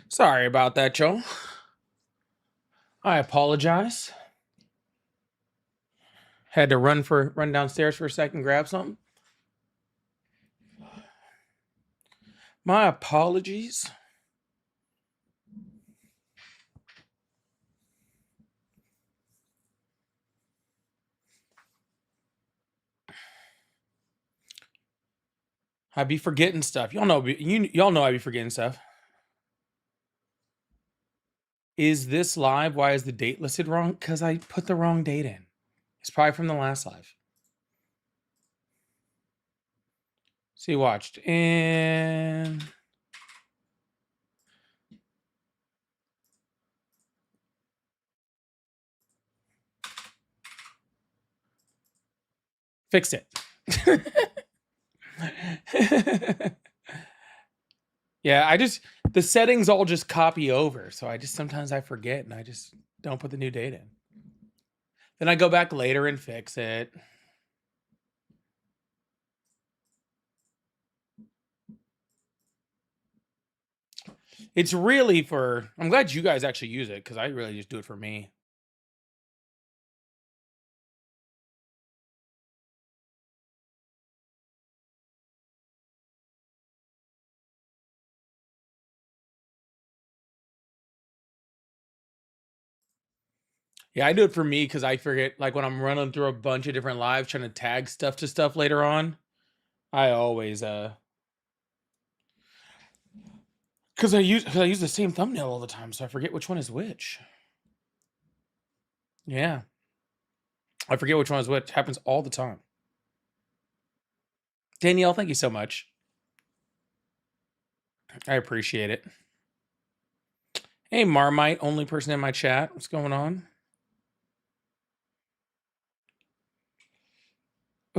Sorry about that, Joe. I apologize. Had to run downstairs for a second, grab something. My apologies. I be forgetting stuff. Y'all know I be forgetting stuff. Is this live? Why is the date listed wrong? Because I put the wrong date in. It's probably from the last live. See, watched and fixed it. Yeah, the settings all just copy over, so sometimes I forget and I just don't put the new date in. Then I go back later and fix it. It's really for, I'm glad you guys actually use it because I really just do it for me. Yeah, I do it for me because I forget, like when I'm running through a bunch of different lives trying to tag stuff to stuff later on. I always because I use the same thumbnail all the time, so I forget which one is which. Yeah, I forget which one is which. It happens all the time. Danielle, thank you so much. I appreciate it. Hey, Marmite, only person in my chat. What's going on?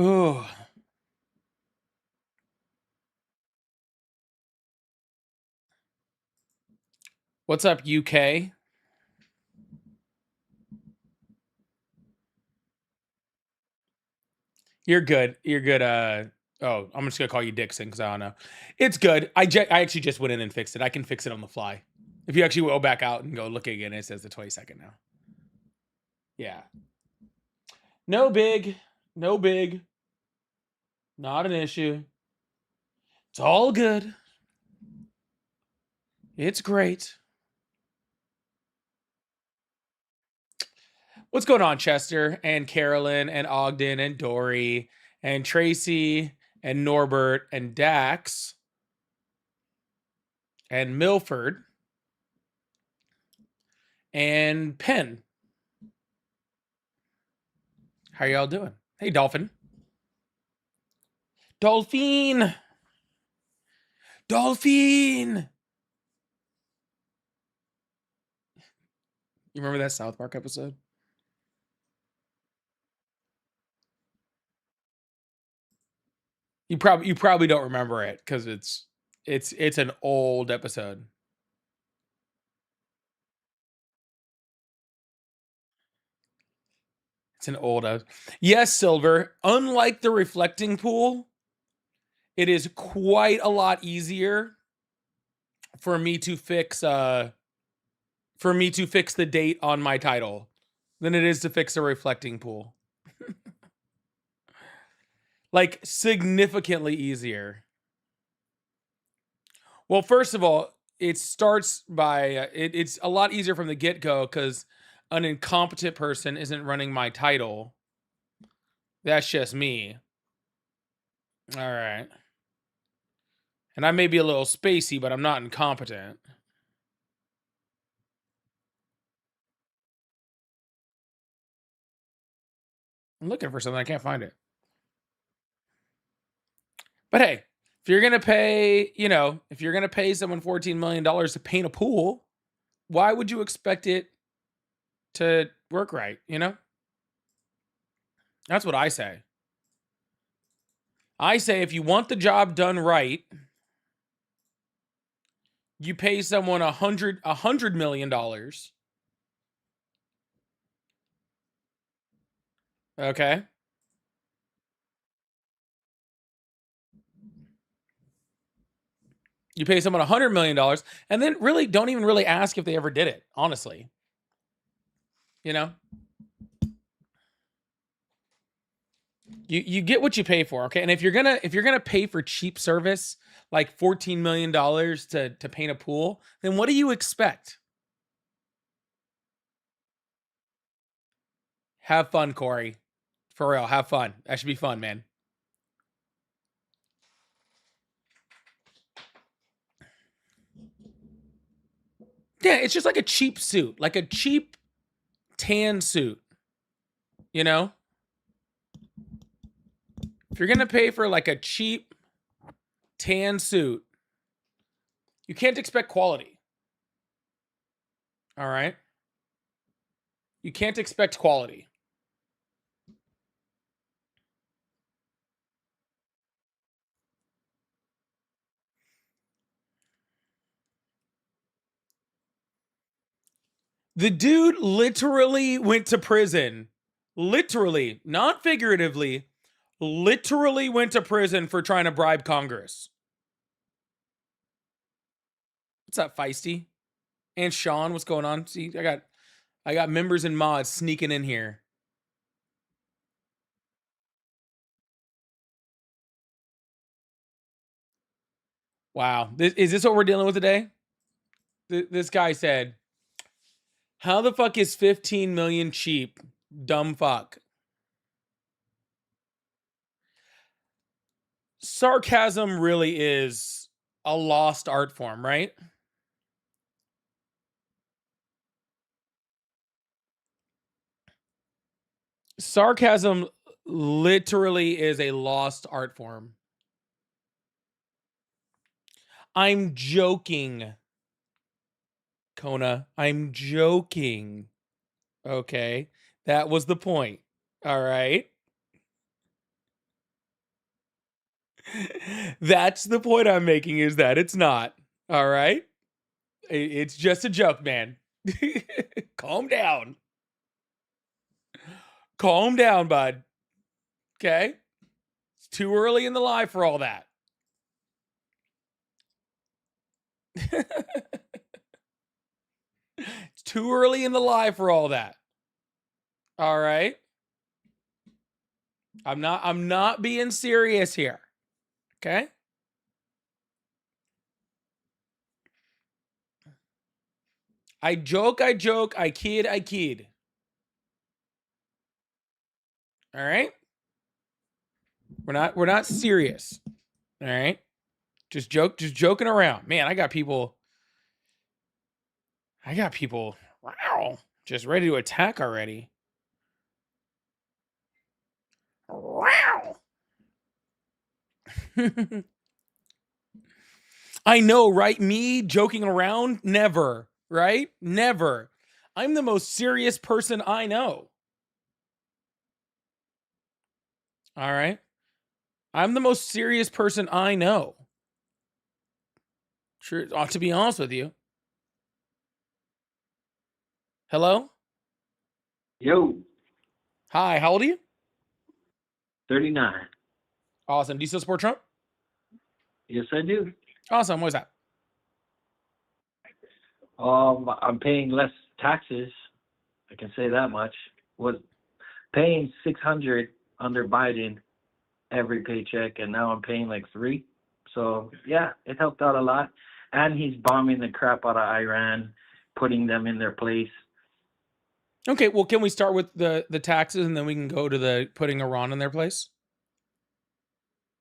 Oh, what's up, UK? You're good. You're good. Oh, I'm just gonna call you Dixon because I don't know. It's good. I actually just went in and fixed it. I can fix it on the fly. If you actually go back out and go look again, it says the 22nd now. Yeah. No big. No big. Not an issue. It's all good. It's great. What's going on, Chester and Carolyn and Ogden and Dory and Tracy and Norbert and Dax and Milford and Penn? How y'all doing? Hey, Dolphin. Dolphin. Dolphin. You remember that South Park episode? You probably don't remember it because it's an old episode. It's an old yes, Silver. Unlike the reflecting pool, it is quite a lot easier for me to fix the date on my title than it is to fix a reflecting pool. Like significantly easier. Well, first of all, it starts by it's a lot easier from the get-go because an incompetent person isn't running my title. That's just me. All right. And I may be a little spacey, but I'm not incompetent. I'm looking for something. I can't find it. But hey, if you're going to pay, if you're going to pay someone $14 million to paint a pool, why would you expect it to work right? That's what I say. I say if you want the job done right, you pay someone $100 million. Okay. You pay someone $100 million and then really don't even really ask if they ever did it, honestly. You know? You get what you pay for, okay? And if you're gonna pay for cheap service like $14 million to paint a pool, then what do you expect? Have fun, Corey. For real, have fun. That should be fun, man. Yeah, it's just like a cheap suit, like a cheap tan suit. You know? If you're gonna pay for like a cheap tan suit, you can't expect quality. All right? You can't expect quality. The dude literally went to prison. Literally, not figuratively, literally went to prison for trying to bribe Congress. What's up, Feisty? And Sean, what's going on? See, I got members and mods sneaking in here. Wow. Is this what we're dealing with today? This guy said, how the fuck is 15 million cheap? Dumb fuck. Sarcasm really is a lost art form, right? Sarcasm literally is a lost art form. I'm joking, Kona. I'm joking. Okay. That was the point. All right. That's the point I'm making, is that it's not. All right. It's just a joke, man. Calm down. Calm down, bud. Okay. It's too early in the live for all that. It's too early in the live for all that. All right. I'm not being serious here. Okay? I joke, I kid, I kid. All right? We're not serious. All right? Just joking around. Man, I got people wow, just ready to attack already. Wow. I know, right? Me joking around? Never, right? Never. I'm the most serious person I know. All right? I'm the most serious person I know. Sure, to be honest with you. Hello? Yo, Hi, how old are you? 39. Awesome. Do you still support Trump? Yes, I do. Awesome. What is that? I'm paying less taxes. I can say that much. Was paying 600 under Biden every paycheck, and now I'm paying like 3. So yeah, it helped out a lot. And he's bombing the crap out of Iran, putting them in their place. Okay, well, can we start with the taxes and then we can go to the putting Iran in their place?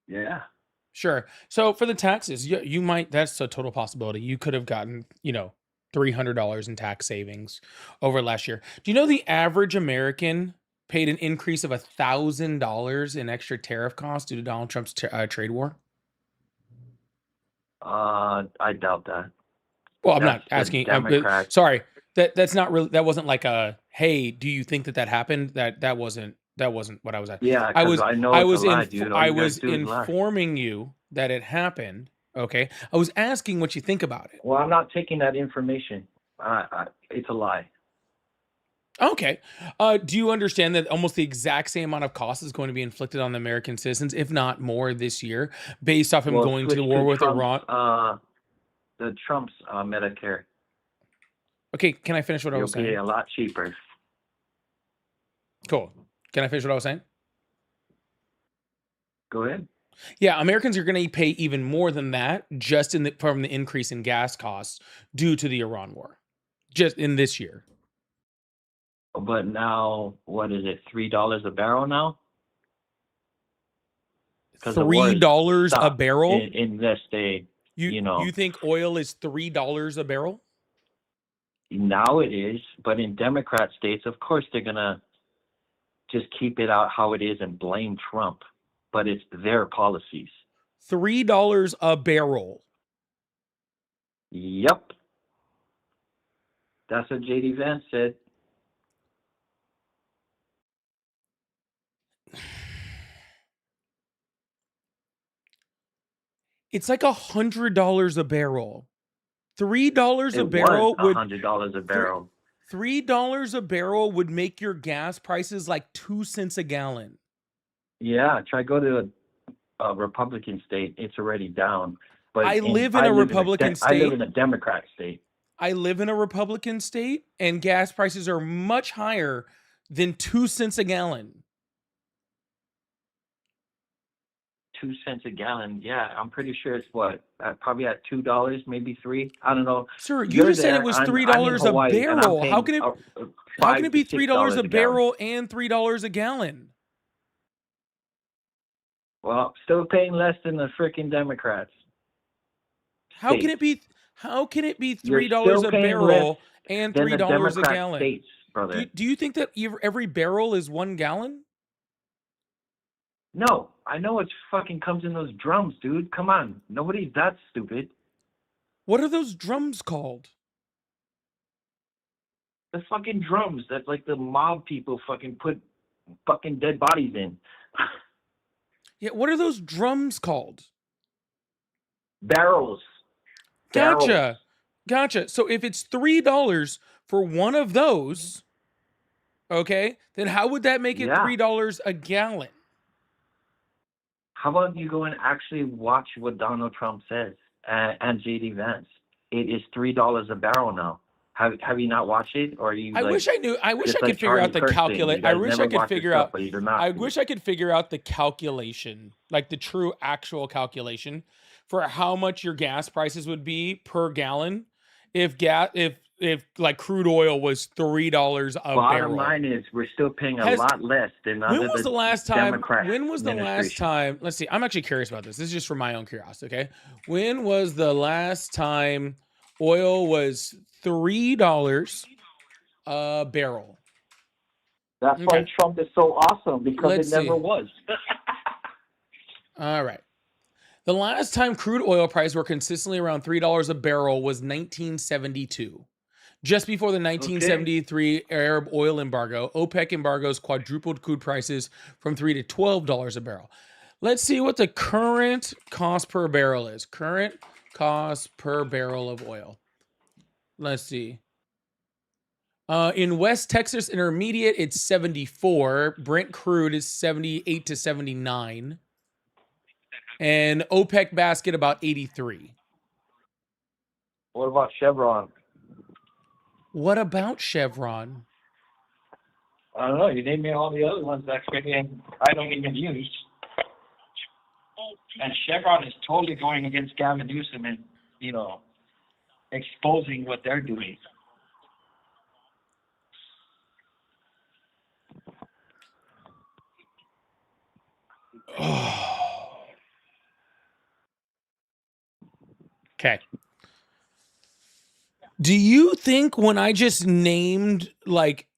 Yeah. Sure. So for the taxes, you might, that's a total possibility. You could have gotten, $300 in tax savings over last year. Do you know the average American paid an increase of $1,000 in extra tariff costs due to Donald Trump's trade war? I doubt that. Well, I'm That's not the asking. Democrats. Sorry, that's not really. That wasn't like a. Hey, do you think that happened? That wasn't what I was at. Yeah, because I know I it's a was lie, dude. All I you guys was do is lie. informing you that it happened. Okay, I was asking what you think about it. Well, I'm not taking that information. It's a lie. Okay, do you understand that almost the exact same amount of cost is going to be inflicted on the American citizens, if not more, this year, based off him Well, going to switch the war to with Trump's, Iran? the Trump's Medicare. Okay, can I finish what I You'll was pay saying? a lot cheaper. Cool. Can I finish what I was saying? Go ahead. Yeah, Americans are going to pay even more than that just from the increase in gas costs due to the Iran war, just in this year. But now, what is it? $3 a barrel now? Because the war is $3 a stopped barrel? in this day. You think oil is $3 a barrel? Now it is, but in Democrat states, of course, they're gonna just keep it out how it is and blame Trump. But it's their policies. $3 a barrel. Yep. That's what JD Vance said. It's like $100 a barrel. $3 a It barrel was would $100 a barrel. $3 a barrel would make your gas prices like 2 cents a gallon. Yeah, try go to a Republican state. It's already down. But I live in a Republican state. I live in a Democrat state. I live in a Republican state, and gas prices are much higher than 2 cents a gallon. 2 cents a gallon. Yeah, I'm pretty sure it's what? Probably at $2, maybe $3. I don't know. Sir, you just said it was $3 a barrel. How can it be $3 a barrel and $3 a gallon? Well, still paying less than the freaking Democrats. How can it be $3 a barrel and $3 a gallon? States, brother. Do you think that every barrel is 1 gallon? No, I know it fucking comes in those drums, dude. Come on. Nobody's that stupid. What are those drums called? The fucking drums that like the mob people fucking put fucking dead bodies in. Yeah, what are those drums called? Barrels. Gotcha. So if it's $3 for one of those, okay, then how would that make it $3 a gallon? How about you go and actually watch what Donald Trump says and JD Vance? It is $3 a barrel now. Have you not watched it, or are you? I wish I knew. I wish I could figure out the calculate. I wish I could figure out. I wish I could figure out the calculation, like the true actual calculation for how much your gas prices would be per gallon if like crude oil was $3 a barrel. Bottom line is we're still paying a lot less than under when was the last time? When was the last administration. time? Let's see. I'm actually curious about this. This is just for my own curiosity. Okay, when was the last time oil was $3 a barrel? That's why Trump is so awesome, because it never was. All right. The last time crude oil prices were consistently around $3 a barrel was 1972. Just before the 1973 Arab oil embargo, OPEC embargoes quadrupled crude prices from $3 to $12 a barrel. Let's see what the current cost per barrel is. Current cost per barrel of oil. Let's see. In West Texas Intermediate, it's 74. Brent crude is 78 to 79. And OPEC basket about 83. What about Chevron? What about Chevron? I don't know. You named me all the other ones that I don't even use. And Chevron is totally going against Gavin Newsom and, exposing what they're doing. Okay. Do you think when I just named like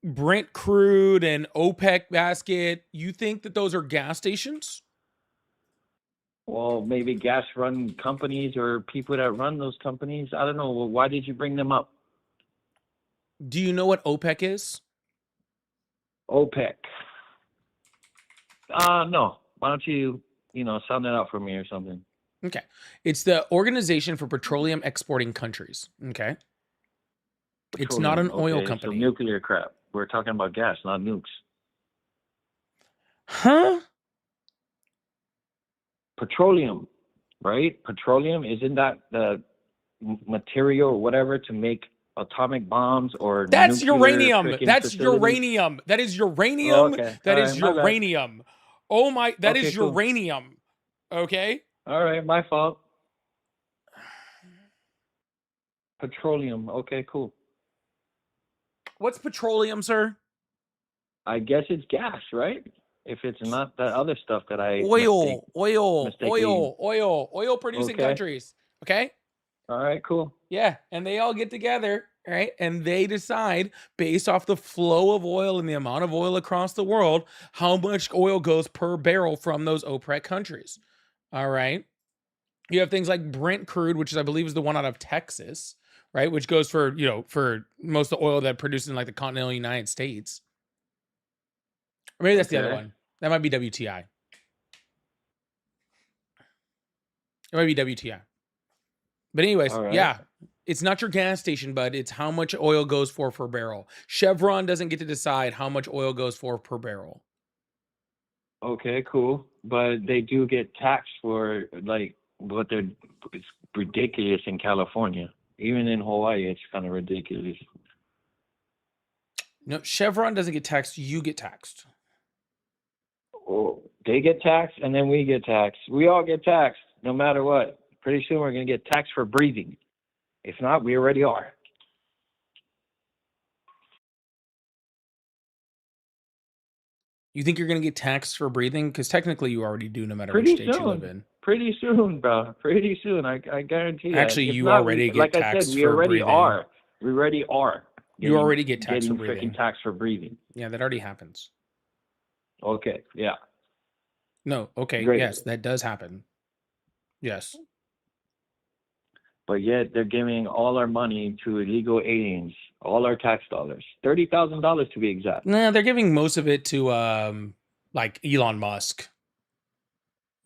Brent crude and OPEC basket, you think that those are gas stations? Well, maybe gas run companies or people that run those companies. I don't know. Well, why did you bring them up? Do you know what OPEC is? OPEC. No. Why don't you, sound that out for me or something? Okay. It's the Organization for Petroleum Exporting Countries. Okay. It's not an oil company. So nuclear crap. We're talking about gas, not nukes. Huh? Petroleum. right? Petroleum, isn't that the material or whatever to make atomic bombs or That's nuclear uranium. freaking That's facilities? uranium. That is Oh, uranium. okay. All That right, is my bad. uranium. Oh my, that Okay, is cool. uranium. Okay? All right, my fault. Petroleum. Okay, cool. What's petroleum, sir? I guess it's gas, right? If it's not that other stuff that I Oil mistakenly. producing Okay. countries. Okay? All right, cool. Yeah, and they all get together, right? And they decide based off the flow of oil and the amount of oil across the world, how much oil goes per barrel from those OPEC countries. All right. You have things like Brent crude, which is, I believe, is the one out of Texas, right? Which goes for, for most of the oil that produces in like the continental United States. Or maybe that's the other Okay. one. That might be WTI. It might be WTI. But anyways, All right. yeah, it's not your gas station, but it's how much oil goes for per barrel. Chevron doesn't get to decide how much oil goes for per barrel. Okay, cool. But they do get taxed for like what they're. It's ridiculous in California. Even in Hawaii, it's kind of ridiculous. No, Chevron doesn't get taxed. You get taxed. Oh, they get taxed, and then we get taxed. We all get taxed, no matter what. Pretty soon, we're gonna get taxed for breathing. If not, we already are. You think you're going to get taxed for breathing? Because technically you already do no matter which Pretty state you live soon. in. Pretty soon, bro. Pretty soon. I guarantee that. Actually, If you not, already get like I said, taxed we for already breathing. are. We already are. You already get taxed for getting breathing. freaking taxed for breathing. Yeah, that already happens. Okay. Yeah. No. Okay. Great. Yes, that does happen. Yes. But yet they're giving all our money to illegal aliens, all our tax dollars, $30,000 to be exact. No, they're giving most of it to like Elon Musk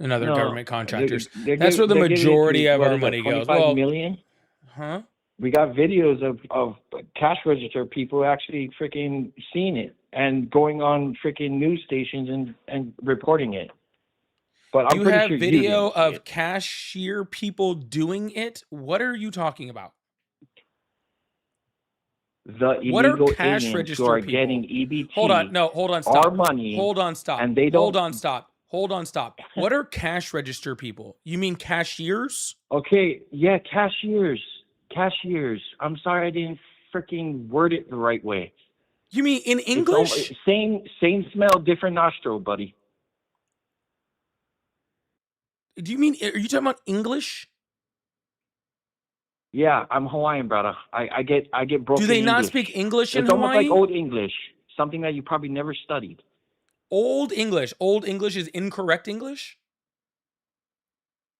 and other government contractors. That's where the majority of our money goes. 25 million? Huh? We got videos of cash register people actually freaking seeing it and going on freaking news stations and reporting it. But I'm pretty sure video you didn't see it. cashier people doing it. What are you talking about? The What are illegal cash aliens register who are people? getting EBT. Hold on, no, hold on, stop. Our money. Hold on, stop. And they don't. Hold on, stop. What are cash register people? You mean cashiers? Okay, yeah, cashiers. Cashiers. I'm sorry I didn't freaking word it the right way. You mean in English? Same smell, different nostril, buddy. Do you mean, are you talking about English? Yeah, I'm Hawaiian, brother. I get broken. Do they not English. speak English in It's Hawaii? almost like Old English, something that you probably never studied. Old English. Old English is incorrect English?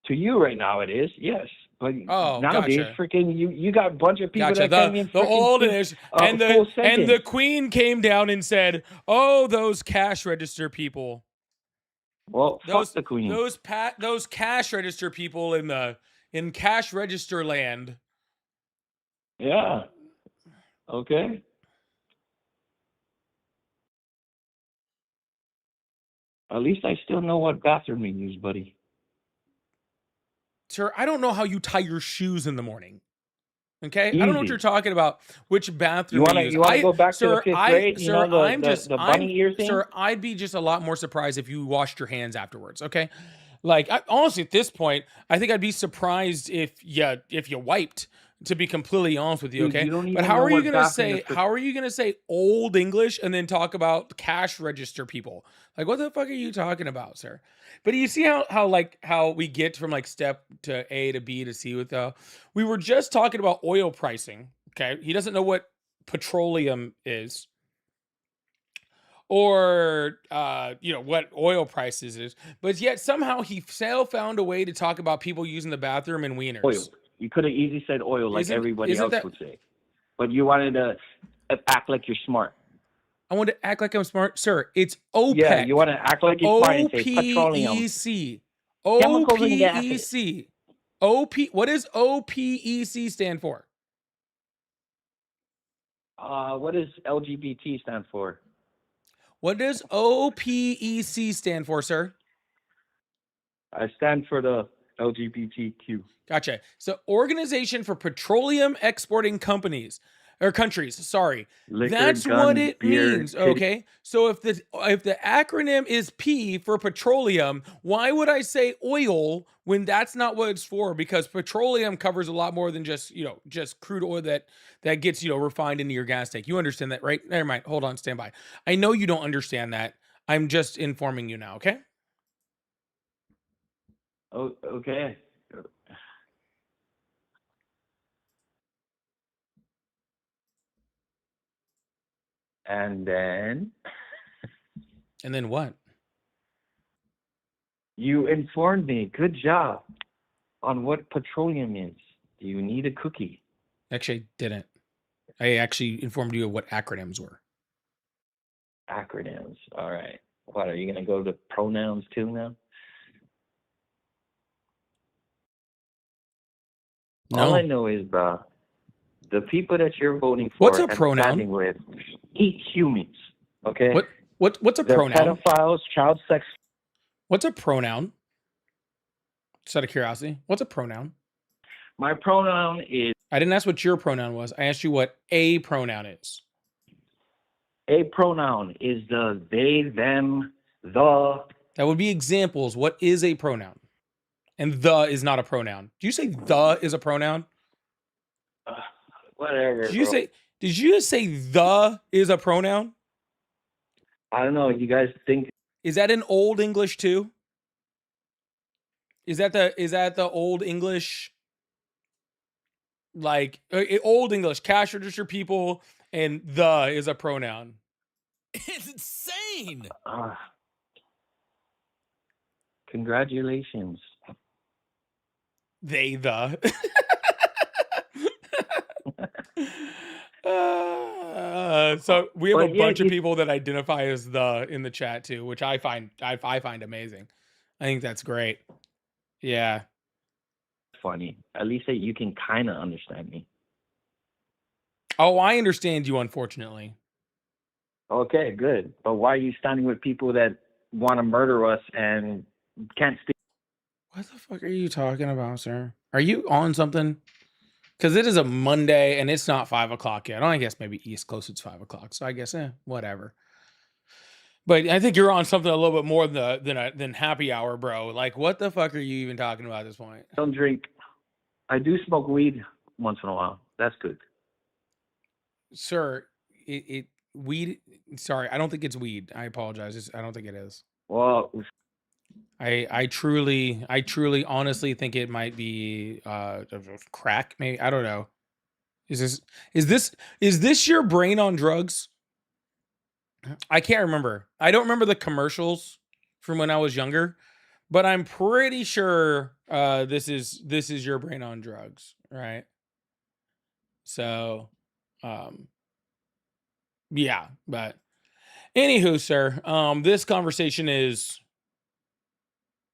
To you right now it is, yes. But nowadays, gotcha. freaking, you got a bunch of people Gotcha. that can't even The old English and the queen came down and said, "Oh, those cash register people." Well, fuck the queen. Those cash register people in cash register land. Yeah. Okay. At least I still know what bathroom we use, buddy. Sir, I don't know how you tie your shoes in the morning. Okay, Easy. I don't know what you're talking about. Which bathroom you use? You want to go back to the fifth grade? Sir, the bunny ear thing? Sir, I'd be just a lot more surprised if you washed your hands afterwards. Okay, like honestly, at this point, I think I'd be surprised if you wiped. To be completely honest with you, okay. Dude, but how are you gonna say old English and then talk about cash register people? Like, what the fuck are you talking about, sir? But you see how we get from like step to A to B to C with we were just talking about oil pricing. Okay. He doesn't know what petroleum is. Or what oil prices is, but yet somehow he found a way to talk about people using the bathroom and wieners. Oil. You could have easily said oil like everybody else would say, but you wanted to act like you're smart. I want to act like I'm smart, sir. It's OPEC. Yeah, you want to act like you're smart and say petroleum. OPEC. What does OPEC stand for? What does LGBT stand for? What does OPEC stand for, sir? I stand for the LGBTQ. Gotcha. So, Organization for Petroleum Exporting Companies or Countries. Sorry, Liquor, that's what gun, it beer, means. titty. Okay. So if the acronym is P for petroleum, why would I say oil when that's not what it's for? Because petroleum covers a lot more than just just crude oil that gets refined into your gas tank. You understand that, right? Never mind. Hold on. Stand by. I know you don't understand that. I'm just informing you now. Okay. Oh, okay. And then And then what? you informed me. Good job on what petroleum is. Do you need a cookie? Actually, I didn't. I actually informed you of what acronyms were. Acronyms. All right. What, are you going to go to pronouns too now? All I No. know is, bro, the people that you're voting What's for a and standing pronoun? with eat humans. Okay? What's a They're pronoun? pedophiles, child sex. What's a pronoun? Just out of curiosity, what's a pronoun? My pronoun is I didn't ask what your pronoun was. I asked you what a pronoun is. a pronoun is the they, them, the. That would be examples. What is a pronoun? And the is not a pronoun. Do you say the is a pronoun? Uh, whatever, Did you bro. say did you just say the is a pronoun? I don't know. You guys think Is that in old English too? Is that the old English, like old English cash register people, and the is a pronoun? It's insane. congratulations. They the so we have a But yeah, bunch of people that identify as the in the chat too, which I find amazing. I think that's great. Yeah. funny. At least that you can kind of understand me. Oh, I understand you, unfortunately. Okay, good. But why are you standing with people that want to murder us and can't speak? What the fuck are you talking about, sir? Are you on something? Because it is a Monday and it's not 5 o'clock yet. I guess maybe East Coast it's 5 o'clock. So I guess whatever. But I think you're on something a little bit more than happy hour, bro. Like, what the fuck are you even talking about at this point? Don't drink. I do smoke weed once in a while. That's good. Sir, weed. Sorry, I don't think it's weed. I apologize. I don't think it is. Well, I truly, honestly think it might be crack. Maybe, I don't know. Is this your brain on drugs? I can't remember. I don't remember the commercials from when I was younger, but I'm pretty sure this is your brain on drugs, right? So, yeah. But anywho, sir, this conversation is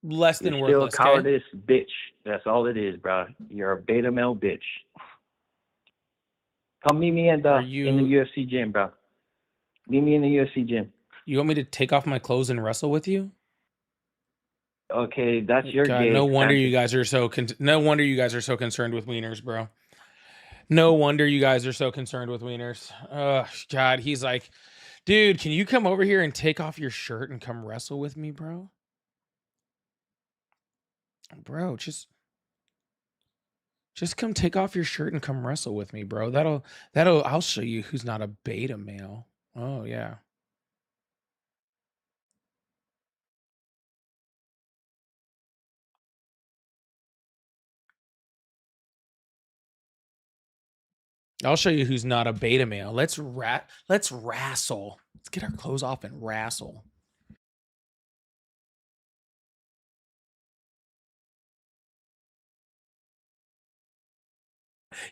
less you're than still a worthless. Okay. cowardice bitch. That's all it is, bro. You're a beta male bitch. Come meet me in the UFC gym, bro. Meet me in the UFC gym. You want me to take off my clothes and wrestle with you? Okay, that's your God, gay. no wonder fantasy. you guys are so no wonder you guys are so concerned with wieners, bro. No wonder you guys are so concerned with wieners. Oh God, he's like, dude, can you come over here and take off your shirt and come wrestle with me, bro? Bro, just come take off your shirt and come wrestle with me, bro. I'll show you who's not a beta male. Oh yeah. I'll show you who's not a beta male. Let's wrestle. Let's get our clothes off and wrestle.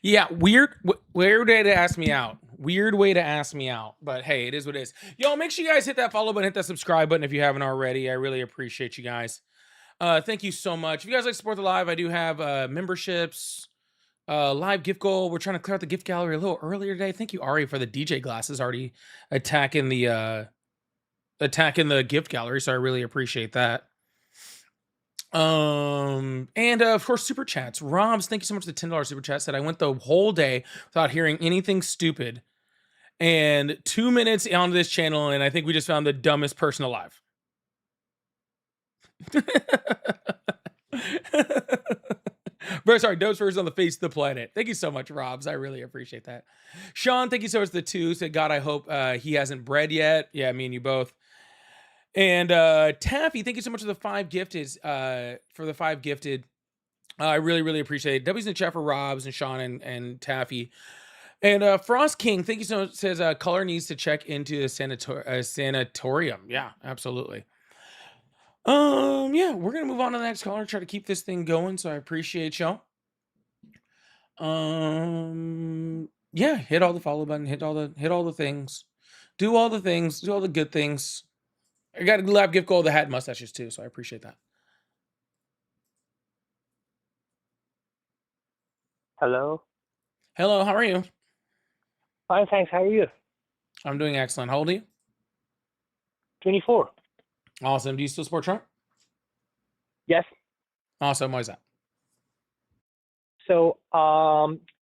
Yeah, weird way to ask me out. Weird way to ask me out. But hey, it is what it is. Yo, make sure you guys hit that follow button, hit that subscribe button if you haven't already. I really appreciate you guys. Thank you so much. If you guys like to support the live, I do have memberships, live gift goal. We're trying to clear out the gift gallery a little earlier today. Thank you, Ari, for the DJ glasses already attacking the gift gallery. So I really appreciate that. And of course, super chats. Robs, thank you so much for the $10 super chat. Said I went the whole day without hearing anything stupid. And 2 minutes onto this channel, and I think we just found the dumbest person alive. Very sorry, dose first on the face of the planet. Thank you so much, Robs. I really appreciate that. Sean, thank you so much for the 2. Said, God, I hope he hasn't bred yet. Yeah, me and you both. And Taffy, thank you so much for the 5 gifted. I really, really appreciate it. W's in the chat for Robs and Sean and Taffy. And Frost King, thank you so much. Says Color needs to check into a sanatorium. Yeah, absolutely. Yeah, we're gonna move on to the next caller. Try to keep this thing going. So I appreciate y'all. Yeah, hit all the follow button. Hit all the things. Do all the things. Do all the good things. I got a lab gift gold that had mustaches too, so I appreciate that. Hello. Hello, how are you? Fine, thanks. How are you? I'm doing excellent. How old are you? 24. Awesome. Do you still support Trump? Yes. Awesome. Why is that? So,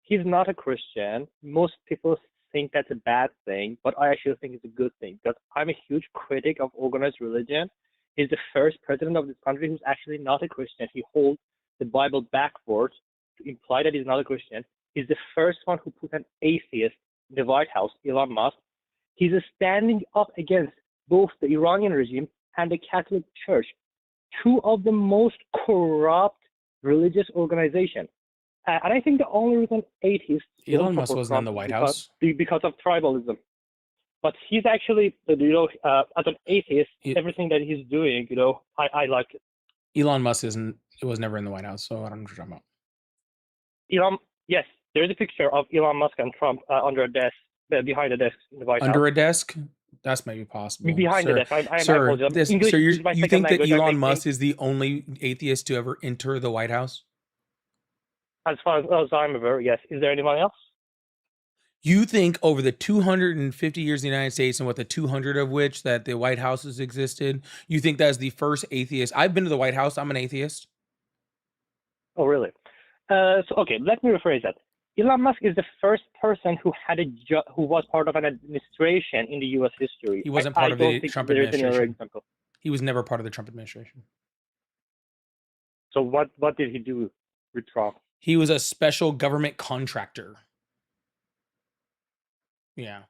he's not a Christian. Most people think that's a bad thing, but I actually think it's a good thing because I'm a huge critic of organized religion. He's the first president of this country who's actually not a Christian. He holds the Bible backwards to imply that he's not a Christian. He's the first one who put an atheist in the White House, Elon Musk. He's standing up against both the Iranian regime and the Catholic Church, 2 of the most corrupt religious organizations. And I think the only reason atheists Elon Musk wasn't in the White House because of tribalism. But he's actually, as an atheist, everything that he's doing, I like it. Elon Musk was never in the White House, so I don't know what you're talking about. Yes, there's a picture of Elon Musk and Trump under a desk, behind a desk in the White House. Under a desk? That's maybe possible. Behind the desk. Sir, you think that Elon Musk is the only atheist to ever enter the White House? As far as I'm aware, yes. Is there anyone else? You think over the 250 years in the United States and what the 200 of which that the White House has existed, you think that's the first atheist? I've been to the White House. I'm an atheist. Oh, really? Okay, let me rephrase that. Elon Musk is the first person who had who was part of an administration in the U.S. history. He wasn't part of the Trump administration. He was never part of the Trump administration. So what did he do with Trump? He was a special government contractor. Yeah.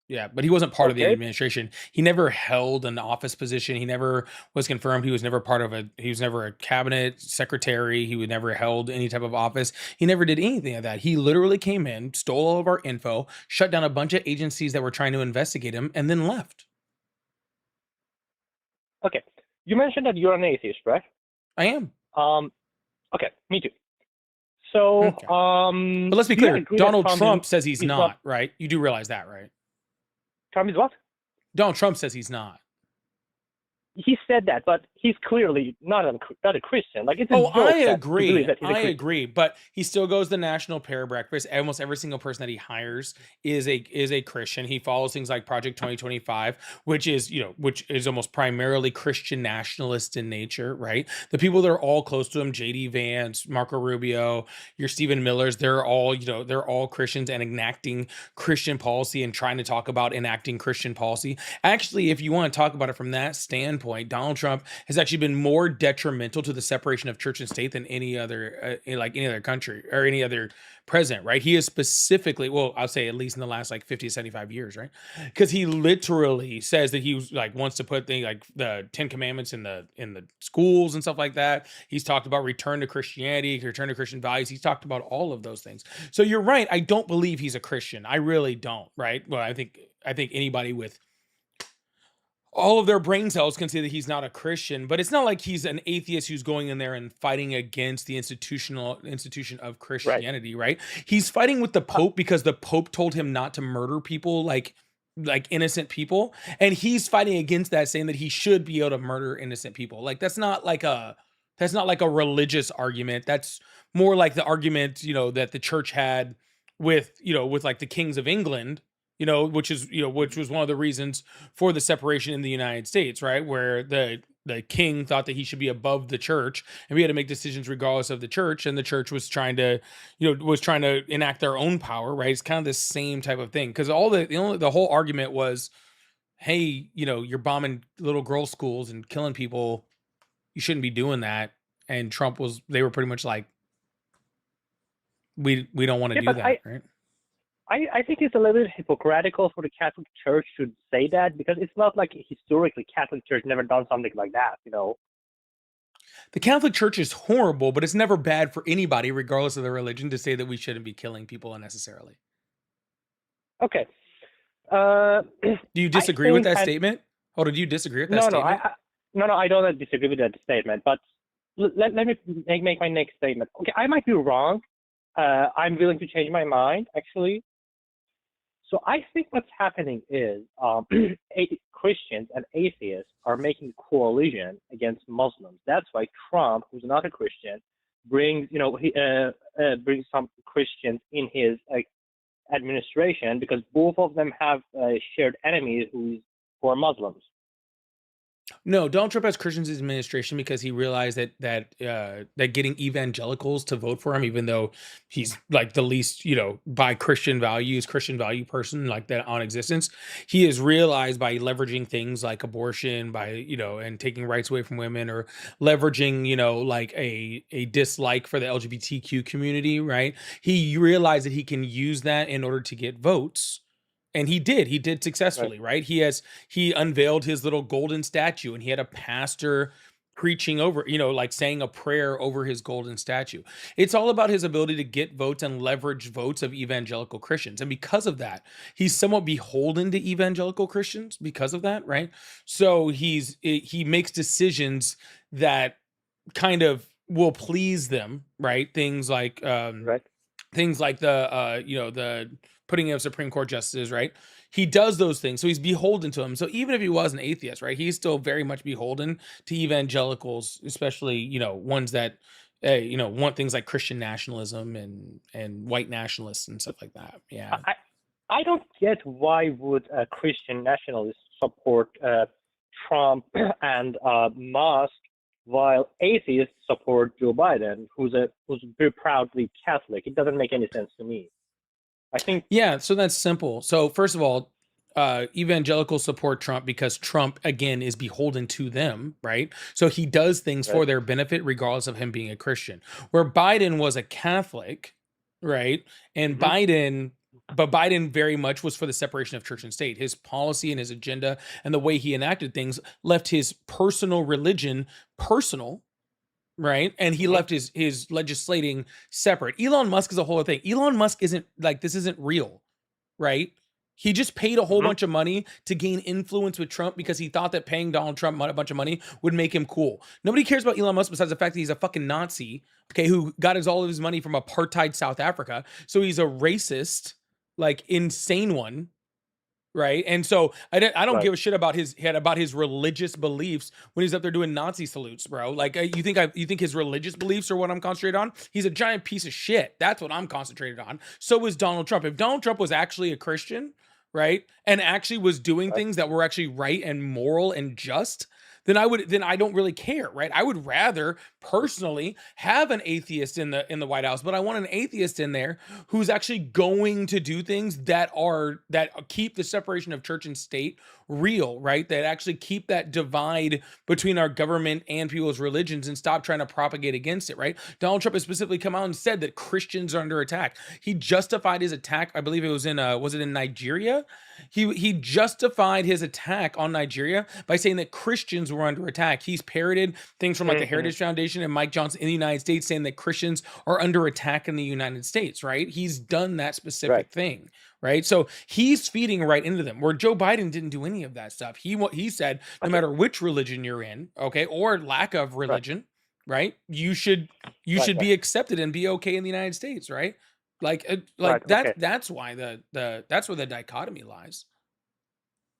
Yeah, but he wasn't part of the administration. He never held an office position. He never was confirmed. He was never a cabinet secretary. He never held any type of office. He never did anything like that. He literally came in, stole all of our info, shut down a bunch of agencies that were trying to investigate him, and then left. Okay. You mentioned that you're an atheist, right? I am. Okay, me too. So, okay. But let's be clear. Donald Trump says he's not, right? You do realize that, right? Trump is what? Donald Trump says he's not. He said that, but he's clearly not a Christian. Like, it's a joke I agree. I agree, but he still goes to the National Prayer Breakfast. Almost every single person that he hires is a Christian. He follows things like Project 2025, which is almost primarily Christian nationalist in nature, right? The people that are all close to him, J.D. Vance, Marco Rubio, your Stephen Millers, they're all Christians and enacting Christian policy and trying to talk about enacting Christian policy. Actually, if you want to talk about it from that standpoint, Donald Trump has actually been more detrimental to the separation of church and state than any other country or any other president, right? He is specifically, well, I'll say at least in the last 50 to 75 years, right? Because he literally says that he was wants to put things like the 10 Commandments in the schools and stuff like that. He's talked about return to Christianity, return to Christian values. He's talked about all of those things. So you're right. I don't believe he's a Christian. I really don't, right? Well, I think anybody with all of their brain cells can say that he's not a Christian, but it's not like he's an atheist who's going in there and fighting against the institution of Christianity, right? He's fighting with the Pope because the Pope told him not to murder people like innocent people, and he's fighting against that, saying that he should be able to murder innocent people. That's not like a religious argument. That's more like the argument, that the church had with the kings of England, which was one of the reasons for the separation in the United States, right? Where the the king thought that he should be above the church, and we had to make decisions regardless of the church, and the church was trying to, enact their own power, right? It's kind of the same type of thing, because the whole argument was, hey, you're bombing little girls' schools and killing people. You shouldn't be doing that. And they were pretty much like, we don't want to do but that, right? I think it's a little bit hypocritical for the Catholic Church to say that, because it's not like historically Catholic Church never done something like that, The Catholic Church is horrible, but it's never bad for anybody, regardless of their religion, to say that we shouldn't be killing people unnecessarily. Okay. Do you disagree with that statement? Hold on, do you disagree with that statement? No, I don't disagree with that statement, but let me make my next statement. Okay, I might be wrong. I'm willing to change my mind, actually. So I think what's happening is Christians and atheists are making a coalition against Muslims. That's why Trump, who's not a Christian, brings brings some Christians in his administration, because both of them have shared enemies who are Muslims. No, Donald Trump has Christians in his administration because he realized that getting evangelicals to vote for him, even though he's like the least, by Christian value person like that on existence, he has realized by leveraging things like abortion, by and taking rights away from women, or leveraging like a dislike for the LGBTQ community, right? He realized that he can use that in order to get votes. And he did successfully, right? He unveiled his little golden statue, and he had a pastor preaching over, like saying a prayer over his golden statue. It's all about his ability to get votes and leverage votes of evangelical Christians. And because of that, he's somewhat beholden to evangelical Christians because of that, right? So he makes decisions that kind of will please them, right? Things like Right. things like the putting of Supreme Court justices, right? He does those things, so he's beholden to them. So even if he was an atheist, right, he's still very much beholden to evangelicals, especially ones that want things like Christian nationalism and white nationalists and stuff like that. Yeah, I don't get why would Christian nationalists support Trump and Musk, while atheists support Joe Biden, who's very proudly Catholic. It doesn't make any sense to me. I think. Yeah, so that's simple. So first of all, evangelicals support Trump because Trump, again, is beholden to them, right? So he does things for their benefit, regardless of him being a Christian. Where Biden was a Catholic, right? And Biden very much was for the separation of church and state. His policy and his agenda and the way he enacted things left his personal religion personal, right? And he left his legislating separate. Elon Musk is a whole other thing. Elon Musk isn't like, this isn't real, right? He just paid a whole bunch of money to gain influence with Trump because he thought that paying Donald Trump a bunch of money would make him cool. Nobody cares about Elon Musk besides the fact that he's a fucking Nazi, okay, who got all of his money from apartheid South Africa. So he's a racist, like insane one, right? And so I don't give a shit about his religious beliefs when he's up there doing Nazi salutes, bro. Like you think his religious beliefs are what I'm concentrated on? He's a giant piece of shit. That's what I'm concentrated on. So is Donald Trump. If Donald Trump was actually a Christian, right, and actually was doing things that were actually right and moral and just, then I don't really care, right? I would rather personally have an atheist in the White House, but I want an atheist in there who's actually going to do things that keep the separation of church and state real, right? That actually keep that divide between our government and people's religions and stop trying to propagate against it, right? Donald Trump has specifically come out and said that Christians are under attack. He justified his attack, I believe it was in Nigeria? He justified his attack on Nigeria by saying that Christians were under attack. He's parroted things from like the Heritage Foundation and Mike Johnson in the United States saying that Christians are under attack in the United States, right? He's done that specific thing, right? So he's feeding right into them, where Joe Biden didn't do any of that stuff. He said, no matter which religion you're in, okay, or lack of religion, right? You should be accepted and be okay in the United States, right? That's why that's where the dichotomy lies.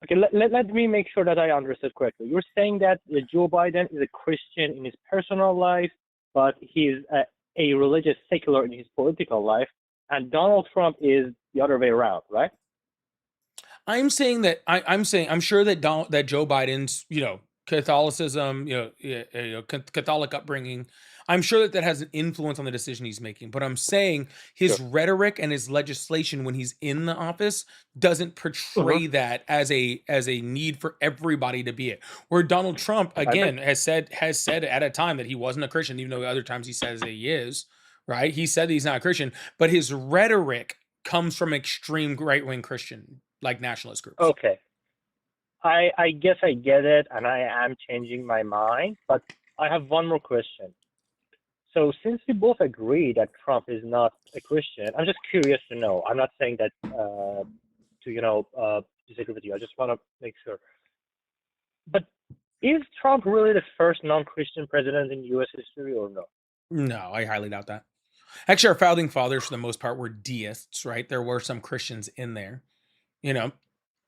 Okay, let me make sure that I understood correctly. You're saying that Joe Biden is a Christian in his personal life, but he's a religious secular in his political life, and Donald Trump is the other way around, right? I'm saying that I'm sure that Joe Biden's, Catholicism, Catholic upbringing. I'm sure that that has an influence on the decision he's making, but I'm saying his Sure. rhetoric and his legislation when he's in the office doesn't Mm-hmm. portray that as a need for everybody to be it. Where Donald Trump Right, but again has said at a time that he wasn't a Christian, even though other times he says that he is, right? He said that he's not a Christian, but his rhetoric comes from extreme right wing Christian like nationalist groups. okay. I guess I get it, and I am changing my mind. But I have one more question. So since we both agree that Trump is not a Christian, I'm just curious to know. I'm not saying that to disagree with you. I just want to make sure. But is Trump really the first non-Christian president in U.S. history, or no? No, I highly doubt that. Actually, our founding fathers, for the most part, were deists, right? There were some Christians in there, you know,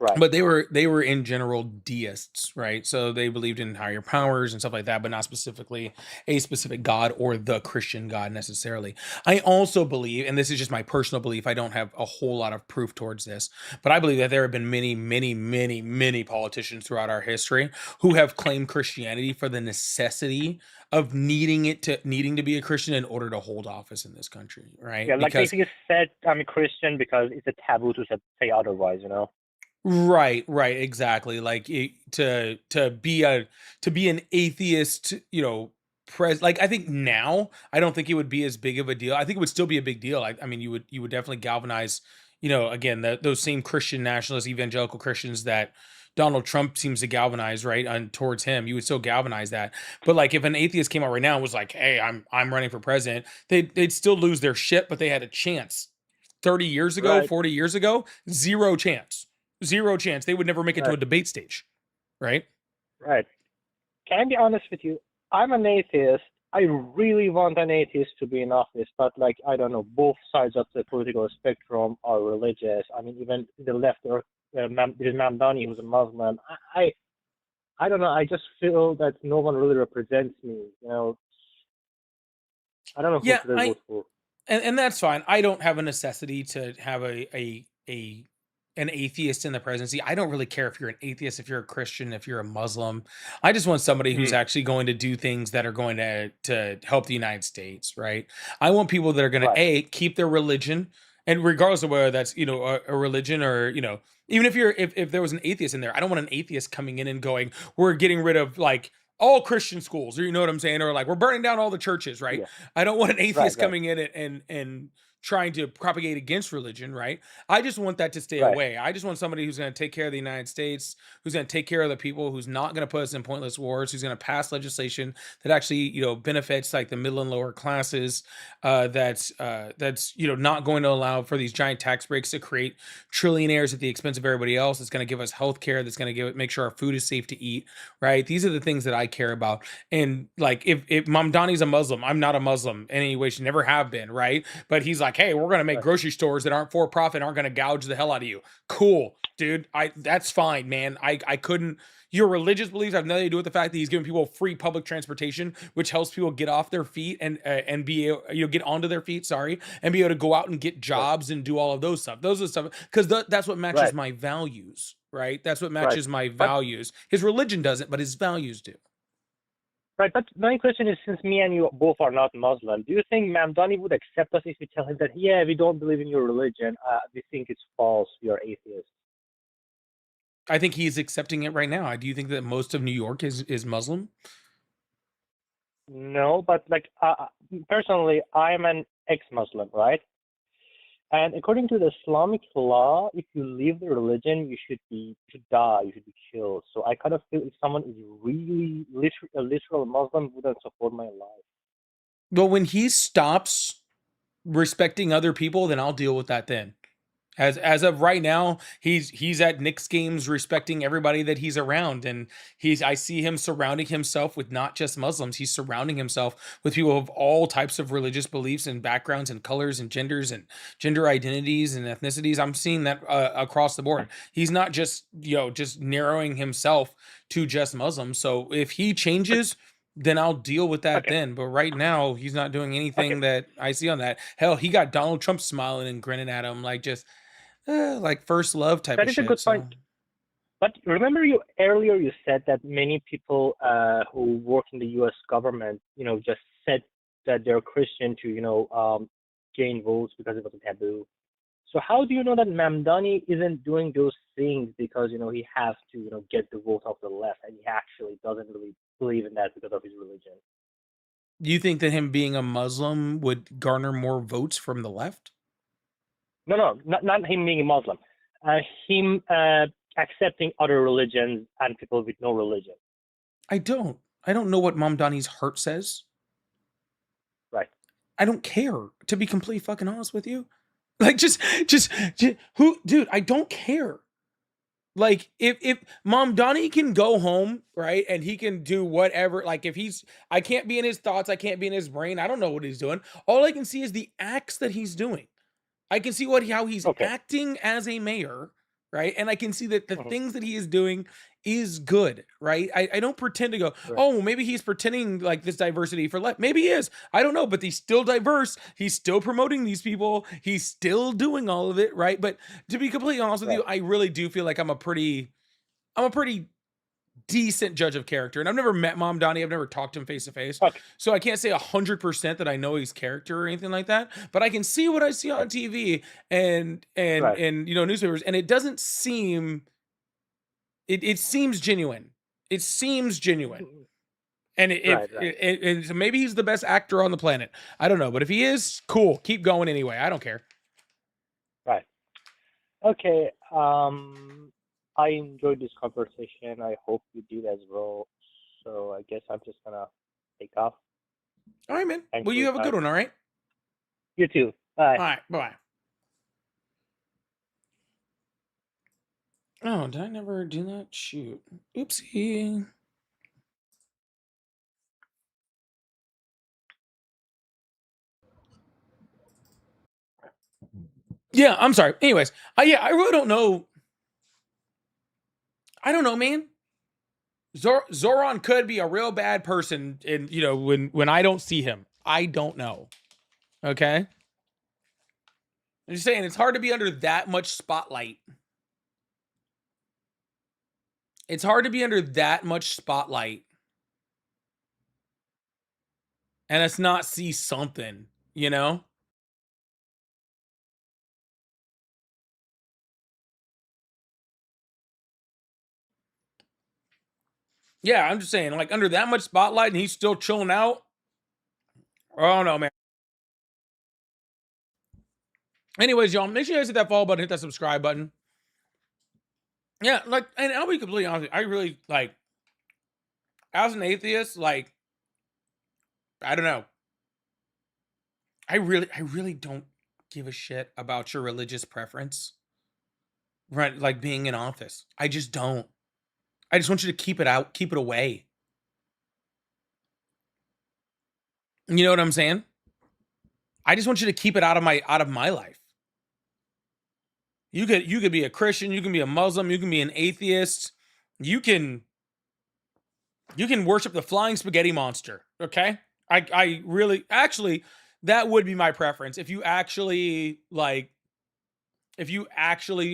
Right. but they were in general deists, right? So they believed in higher powers and stuff like that, but not specifically a specific God or the Christian God necessarily. I also believe, and this is just my personal belief, I don't have a whole lot of proof towards this, but I believe that there have been many, many, many, many politicians throughout our history who have claimed Christianity for the necessity of needing to be a Christian in order to hold office in this country, Yeah, right? like Because basically said I'm a Christian because it's a taboo to say otherwise, you know? right, exactly. Like to be an atheist, like I think now I don't think it would be as big of a deal. I think it would still be a big deal. I mean, you would definitely galvanize, again, those same Christian nationalist evangelical Christians that Donald Trump seems to galvanize, right, and towards him, you would still galvanize that. But like if an atheist came out right now and was like, "Hey, I'm running for president," they'd still lose their shit, but they had a chance. 30 years ago, Right, 40 years ago, zero chance. Zero chance. They would never make it to right, a debate stage, right? right. Can I be honest with you? I'm an atheist. I really want an atheist to be in office, but like I don't know, both sides of the political spectrum are religious. I mean, even the left, or there's Mamdani who's a Muslim. I don't know. I just feel that no one really represents me. You know, I don't know who Yeah, should I vote for. and that's fine. I don't have a necessity to have a an atheist in the presidency. I don't really care if you're an atheist, if you're a Christian, if you're a Muslim. I just want somebody who's Hmm. actually going to do things that are going to help the United States, right? I want people that are going to Right, keep their religion, and regardless of whether that's a religion or even if there was an atheist in there, I don't want an atheist coming in and going, we're getting rid of like all Christian schools, or you know what I'm saying, or like we're burning down all the churches, right? yeah, I don't want an right, atheist right, coming in and trying to propagate against religion, right? I just want that to stay right, away. I just want somebody who's going to take care of the United States, who's going to take care of the people, who's not going to put us in pointless wars, who's going to pass legislation that actually, benefits like the middle and lower classes. That's not going to allow for these giant tax breaks to create trillionaires at the expense of everybody else. It's going to give us health care. That's going to make sure our food is safe to eat, right? These are the things that I care about. And like if Mamdani's a Muslim, I'm not a Muslim in any way. She never have been, right? But he's like, hey, we're gonna make right, grocery stores that aren't for profit, aren't gonna gouge the hell out of you. Cool, dude. That's fine, man. I couldn't. Your religious beliefs have nothing to do with the fact that he's giving people free public transportation, which helps people get off their feet and be able, get onto their feet. Sorry, and be able to go out and get right, jobs and do all of those stuff. Those are stuff because that's what matches right, my values, right? That's what right. matches my But values. His religion doesn't, but his values do. right, but my question is, since me and you both are not Muslim, do you think Mamdani would accept us if we tell him that, yeah, we don't believe in your religion, we think it's false, you're atheist? I think he's accepting it right now. Do you think that most of New York is Muslim? No, but like personally, I'm an ex-Muslim, right? And according to the Islamic law, if you leave the religion, you should die, you should be killed. So I kind of feel if someone is really a literal Muslim, wouldn't support my life. Well, when he stops respecting other people, then I'll deal with that then. As of right now, he's at Knicks games respecting everybody that he's around, and I see him surrounding himself with not just Muslims. He's surrounding himself with people of all types of religious beliefs and backgrounds and colors and genders and gender identities and ethnicities. I'm seeing that across the board. He's not just just narrowing himself to just Muslims. So if he But changes, then I'll deal with that okay, then. But right now, he's not doing okay, anything that I see on that. Hell, he got Donald Trump smiling and grinning at him like just like first love type that of is a shit. good point. So But remember, earlier you said that many people who work in the U.S. government, just said that they're Christian to, gain votes because it was a taboo. So how do you know that Mamdani isn't doing those things because he has to get the vote of the left, and he actually doesn't really believe in that because of his religion? You think that him being a Muslim would garner more votes from the left? No, not him being a Muslim. Him accepting other religions and people with no religion. I don't know what Mamdani's heart says. Right. I don't care, to be completely fucking honest with you. Like, just who, dude, I don't care. Like, if Mamdani can go home, right, and he can do whatever, like, I can't be in his thoughts, I can't be in his brain, I don't know what he's doing. All I can see is the acts that he's doing. I can see how he's Okay. acting as a mayor, right? And I can see that the Mhm. things that he is doing is good, right? I don't pretend to go, Right. oh, maybe he's pretending like this diversity for left. Maybe he is. I don't know, but he's still diverse. He's still promoting these people. He's still doing all of it, right? But to be completely honest with you, Right. I really do feel like I'm a pretty decent judge of character. And I've never met Mamdani. I've never talked to him face to face. Okay. So I can't say 100% that I know his character or anything like that. But I can see what I see on Right. TV and Right. newspapers, and it doesn't seem it seems genuine. It seems genuine. And Right. so maybe he's the best actor on the planet. I don't know, but if he is, cool. Keep going anyway. I don't care. Right. Okay. I enjoyed this conversation. I hope you did as well. So I guess I'm just gonna take off. All right, man. Thanks Well, for you your have a good time. one, all right? You too. Bye. All right, bye-bye. Oh, did I never do that? Shoot. Oopsie. Yeah, I'm sorry. Anyways, I really don't know. I don't know, man. Zoran could be a real bad person, and when I don't see him, I don't know. Okay, I'm just saying it's hard to be under that much spotlight. It's hard to be under that much spotlight, and let's not see something, you know. Yeah, I'm just saying, like, under that much spotlight, and he's still chilling out. Oh no, man. Anyways, y'all, make sure you guys hit that follow button, hit that subscribe button. Yeah, like, and I'll be completely honest, I really, like, as an atheist, like, I don't know. I really don't give a shit about your religious preference. Right, like being in office. I just don't. I just want you to keep it out, keep it away. You know what I'm saying? I just want you to keep it out of my life. You could be a Christian, you can be a Muslim, you can be an atheist. You can worship the flying spaghetti monster, okay? I really actually that would be my preference. If you actually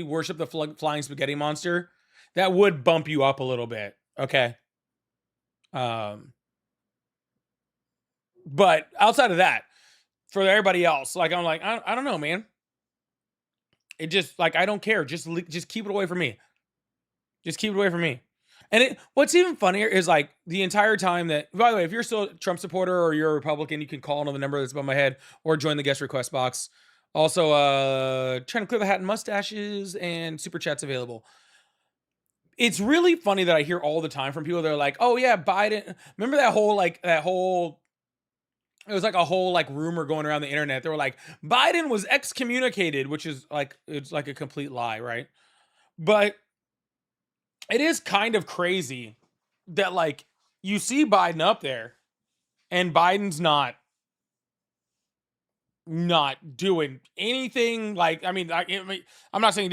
worship the flying spaghetti monster, that would bump you up a little bit, okay? But outside of that, for everybody else, like, I'm like, I don't know, man. It just, like, I don't care. Just keep it away from me. Just keep it away from me. And what's even funnier is, like, the entire time that, by the way, if you're still a Trump supporter or you're a Republican, you can call on the number that's above my head or join the guest request box. Also, trying to clear the hat and mustaches and super chats available. It's really funny that I hear all the time from people that are like, oh yeah, Biden. Remember that whole, it was like a whole, like, rumor going around the internet. They were like, Biden was excommunicated, which is like, it's like a complete lie, right? But it is kind of crazy that, like, you see Biden up there and Biden's not doing anything. Like, I mean, I'm not saying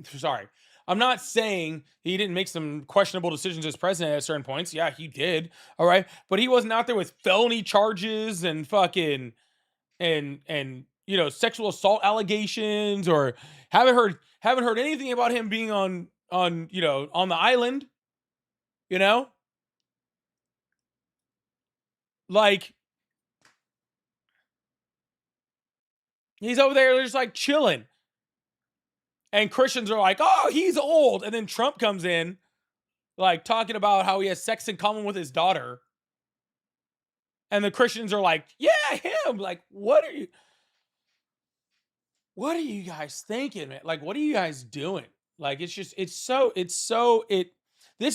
sorry. I'm not saying he didn't make some questionable decisions as president at certain points. Yeah, he did. All right. But he wasn't out there with felony charges and fucking and sexual assault allegations, or haven't heard anything about him being on on on the island, you know? Like he's over there just like chilling. And Christians are like, "Oh, he's old." And then Trump comes in like talking about how he has sex in common with his daughter. And the Christians are like, "Yeah, him." Like, what are you guys thinking, man? Like, what are you guys doing? Like, this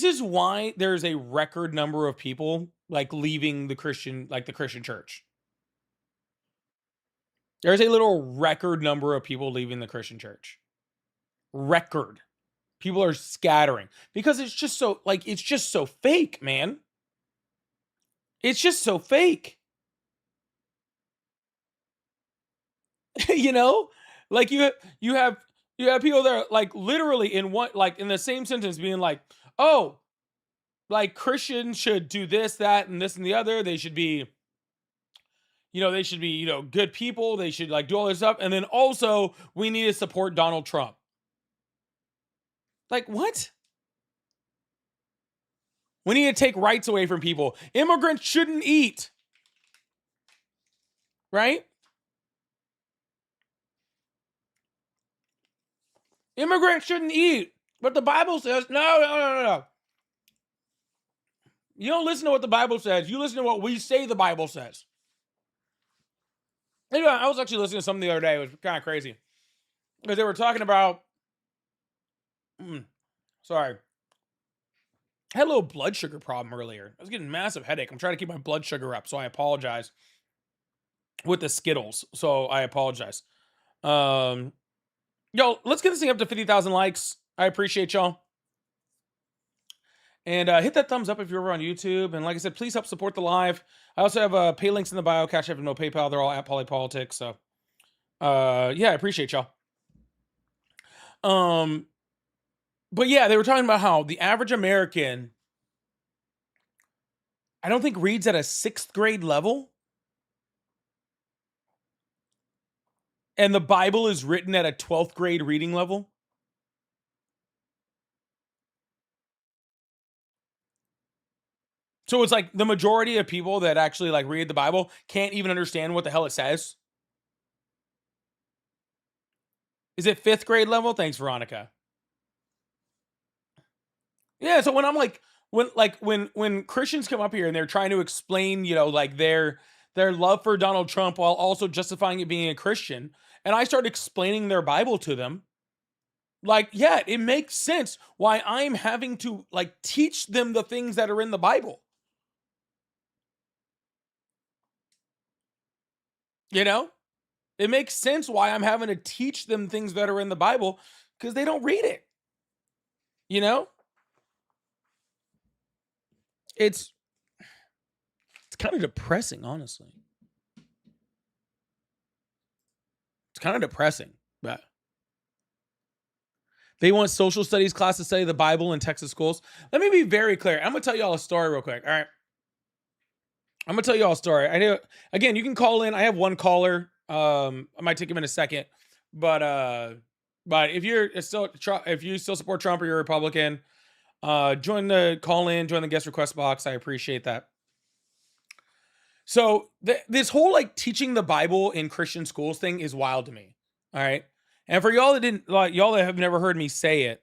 is why there's a record number of people like leaving the Christian church. There's a little record number of people leaving the Christian church. Record. People are scattering because it's just so fake, man. It's just so fake. You know? Like you have people that are like literally in one like in the same sentence being like, "Oh, like Christians should do this, that, and this and the other. They should be, good people. They should like do all this stuff. And then also we need to support Donald Trump." Like, what? We need to take rights away from people. Immigrants shouldn't eat. Right? Immigrants shouldn't eat. But the Bible says, no. You don't listen to what the Bible says. You listen to what we say the Bible says. Anyway, I was actually listening to something the other day. It was kind of crazy. Because they were talking about... sorry. I had a little blood sugar problem earlier. I was getting a massive headache. I'm trying to keep my blood sugar up, so I apologize. With the Skittles, so I apologize. Yo, let's get this thing up to 50,000 likes. I appreciate y'all. And hit that thumbs up if you're over on YouTube. And like I said, please help support the live. I also have pay links in the bio. Cash App and no PayPal. They're all at Polypolitics. So, yeah, I appreciate y'all. But yeah, they were talking about how the average American, I don't think reads at a 6th grade level. And the Bible is written at a 12th grade reading level. So it's like the majority of people that actually like read the Bible can't even understand what the hell it says. Is it 5th grade level? Thanks, Veronica. Yeah, so when I'm like, when Christians come up here and they're trying to explain, like their love for Donald Trump while also justifying it being a Christian, and I start explaining their Bible to them, like, yeah, it makes sense why I'm having to like teach them the things that are in the Bible. It makes sense why I'm having to teach them things that are in the Bible because they don't read it. It's kind of depressing, honestly. It's kind of depressing, but they want social studies class to study the Bible in Texas schools. Let me be very clear. I'm going to tell y'all a story real quick. All right. I'm going to tell y'all a story. I know, again, you can call in. I have one caller. I might take him in a second, but if you still support Trump or you're a Republican, join the call in, join the guest request box. I appreciate that. So this whole like teaching the Bible in Christian schools thing is wild to me. All right. And for y'all that have never heard me say it,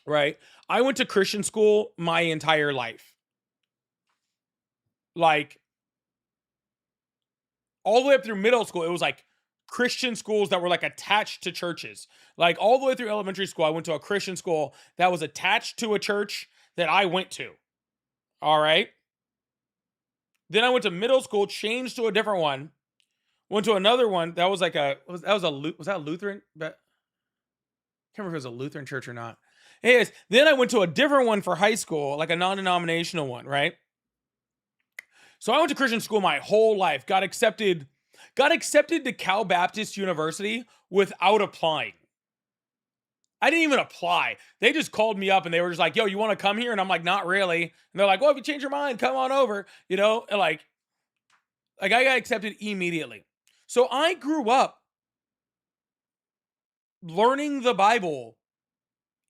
right? I went to Christian school my entire life. Like all the way up through middle school, it was like Christian schools that were like attached to churches. Like all the way through elementary school, I went to a Christian school that was attached to a church that I went to. All right. Then I went to middle school, changed to a different one, went to another one that was like was that a Lutheran? But I can't remember if it was a Lutheran church or not. Anyways, then I went to a different one for high school, like a non-denominational one, right? So I went to Christian school my whole life, got accepted to Cal Baptist University without applying. I didn't even apply. They just called me up and they were just like, "Yo, you want to come here?" And I'm like, "Not really." And they're like, "Well, if you change your mind, come on over." And like I got accepted immediately. So I grew up learning the Bible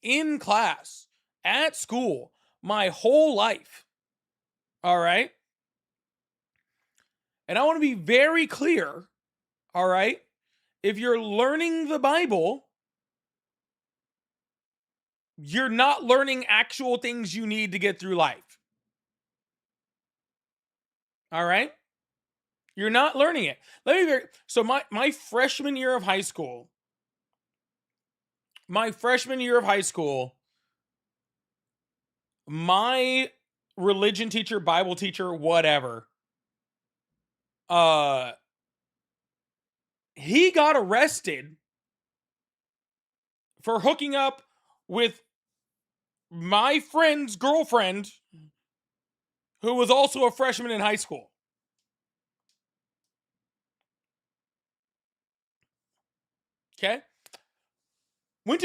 in class at school my whole life. All right. And I want to be very clear. All right. If you're learning the Bible, you're not learning actual things you need to get through life. All right. You're not learning it. So my freshman year of high school, my religion teacher, Bible teacher, whatever, he got arrested for hooking up with my friend's girlfriend, who was also a freshman in high school. Okay. Went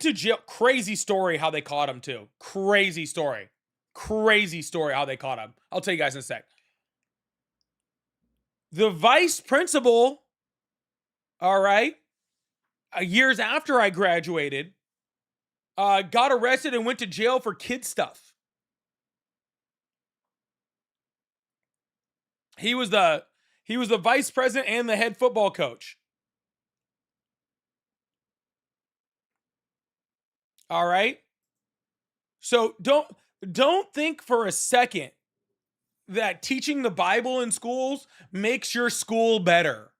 to jail. Crazy story how they caught him too. Crazy story how they caught him. I'll tell you guys in a sec. The vice principal, all right, years after I graduated, got arrested and went to jail for kid stuff. He was the vice president and the head football coach. All right. So don't think for a second that teaching the Bible in schools makes your school better.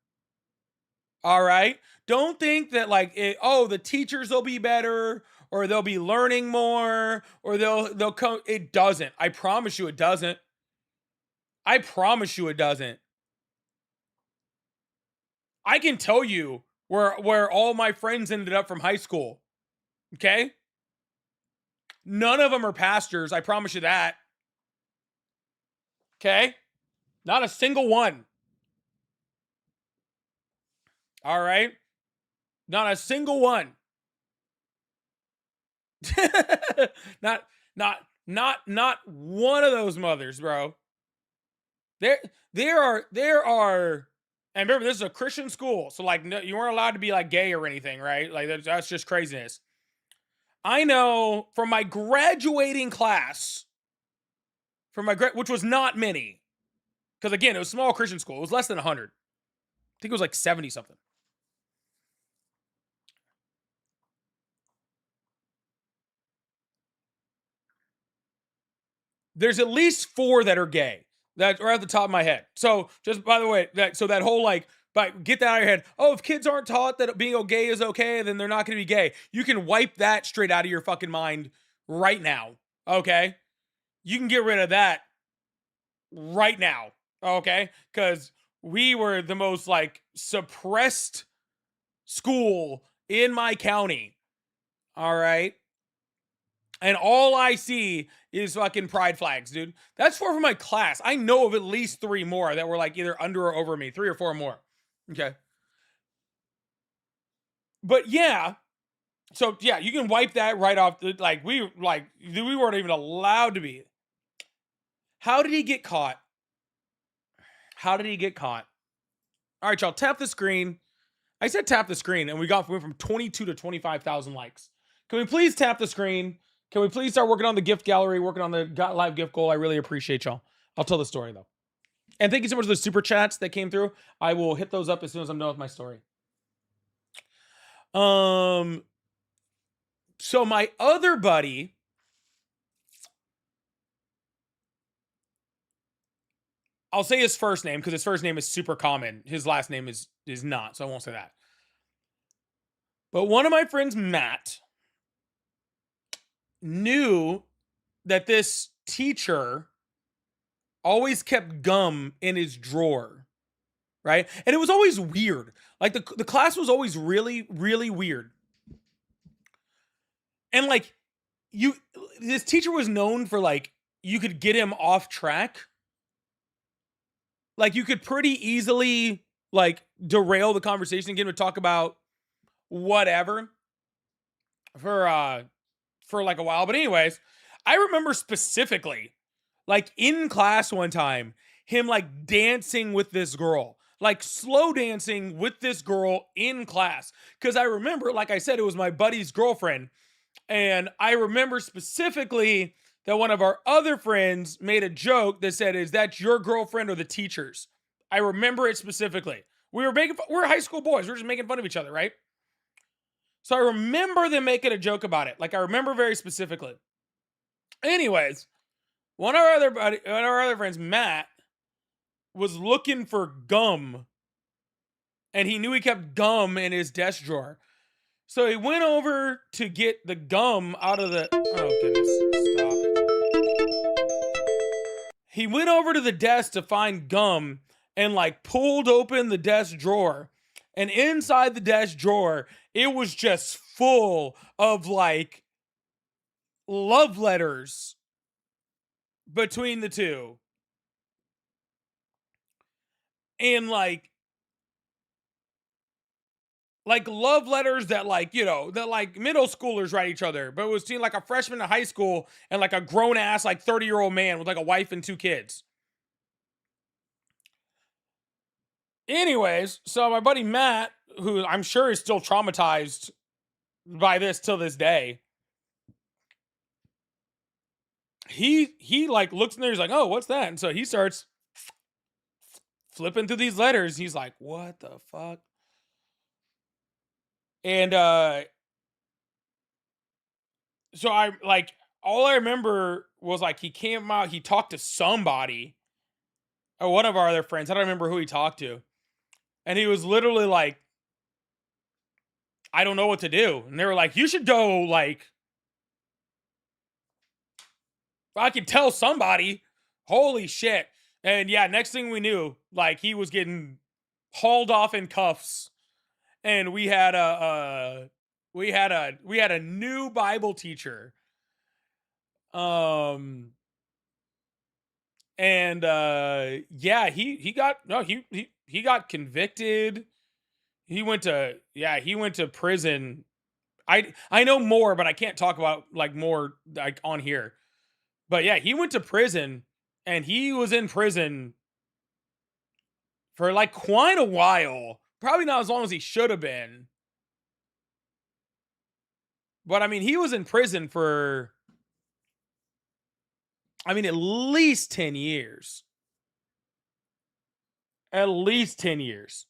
All right. Don't think that the teachers will be better or they'll be learning more or they'll come. It doesn't. I promise you it doesn't. I promise you it doesn't. I can tell you where all my friends ended up from high school. Okay? None of them are pastors. I promise you that. Okay? Not a single one. All right? Not a single one. not one of those mothers, bro. There are, and remember, this is a Christian school, so no, you weren't allowed to be gay or anything, right? That's just craziness. I know from my graduating class, which was not many, because again, it was a small Christian school. It was less than 100. I think it was 70 something. There's at least 4 that are gay. That's right at the top of my head. So just by the way, that whole get that out of your head. Oh, if kids aren't taught that being gay is okay, then they're not going to be gay. You can wipe that straight out of your fucking mind right now. Okay? You can get rid of that right now. Okay? Because we were the most suppressed school in my county. All right? And all I see is fucking pride flags, dude. That's 4 from my class. I know of at least 3 more that were either under or over me. 3 or 4 more. Okay. But yeah. So yeah, you can wipe that right off. We weren't even allowed to be. How did he get caught? All right, y'all, tap the screen. I said tap the screen, and we went from 22 to 25,000 likes. Can we please tap the screen? Can we please start working on the gift gallery, working on the live gift goal? I really appreciate y'all. I'll tell the story, though. And thank you so much for the super chats that came through. I will hit those up as soon as I'm done with my story. So my other buddy, I'll say his first name because his first name is super common. His last name is not, so I won't say that. But one of my friends, Matt, knew that this teacher always kept gum in his drawer, right? And it was always weird. The class was always really, really weird. And this teacher was known for you could get him off track. You could pretty easily derail the conversation and get him to talk about whatever for a while. But anyways, I remember specifically in class one time him dancing with this girl, slow dancing with this girl in class. Cause I remember, like I said, it was my buddy's girlfriend. And I remember specifically that one of our other friends made a joke that said, "Is that your girlfriend or the teacher's?" I remember it specifically. We're high school boys. We're just making fun of each other, right? So I remember them making a joke about it. Like I remember very specifically. Anyways, one of our other friends, Matt, was looking for gum, and he knew he kept gum in his desk drawer. So he went over to get the gum out of the. Oh goodness! Stop. He went over to the desk to find gum and like pulled open the desk drawer. And inside the desk drawer, it was just full of like love letters between the two. And like love letters that like, that like middle schoolers write each other, but it was between like a freshman in high school and like a grown ass like 30-year-old man with like a wife and 2 kids. Anyways, so my buddy Matt, who I'm sure is still traumatized by this till this day, he like looks in there, he's like, "Oh, what's that?" And so he starts flipping through these letters. He's like, "What the fuck?" And so I like all I remember was like he came out, he talked to somebody or one of our other friends. I don't remember who he talked to. And he was literally like, "I don't know what to do." And they were like, "You should go like I could tell somebody." Holy shit. And yeah, next thing we knew, like he was getting hauled off in cuffs. And we had a new Bible teacher. And yeah, he got no, he got convicted. He went to prison. I know more, but I can't talk about like more like on here. But yeah, he went to prison, and he was in prison for like quite a while. Probably not as long as he should have been. But I mean, he was in prison for, I mean, at least 10 years. At least 10 years.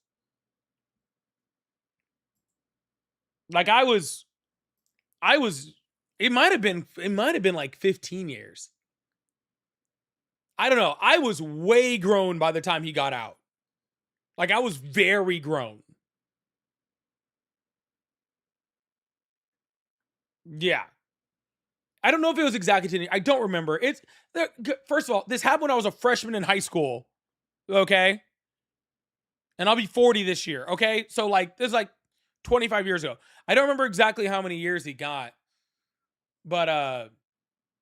Like I was it might have been like 15 years. I don't know. I was way grown by the time he got out. Like I was very grown. Yeah. I don't know if it was exactly 10 years. I don't remember. First of all, this happened when I was a freshman in high school. Okay? And I'll be 40 this year, okay? So like this is like 25 years ago. I don't remember exactly how many years he got. But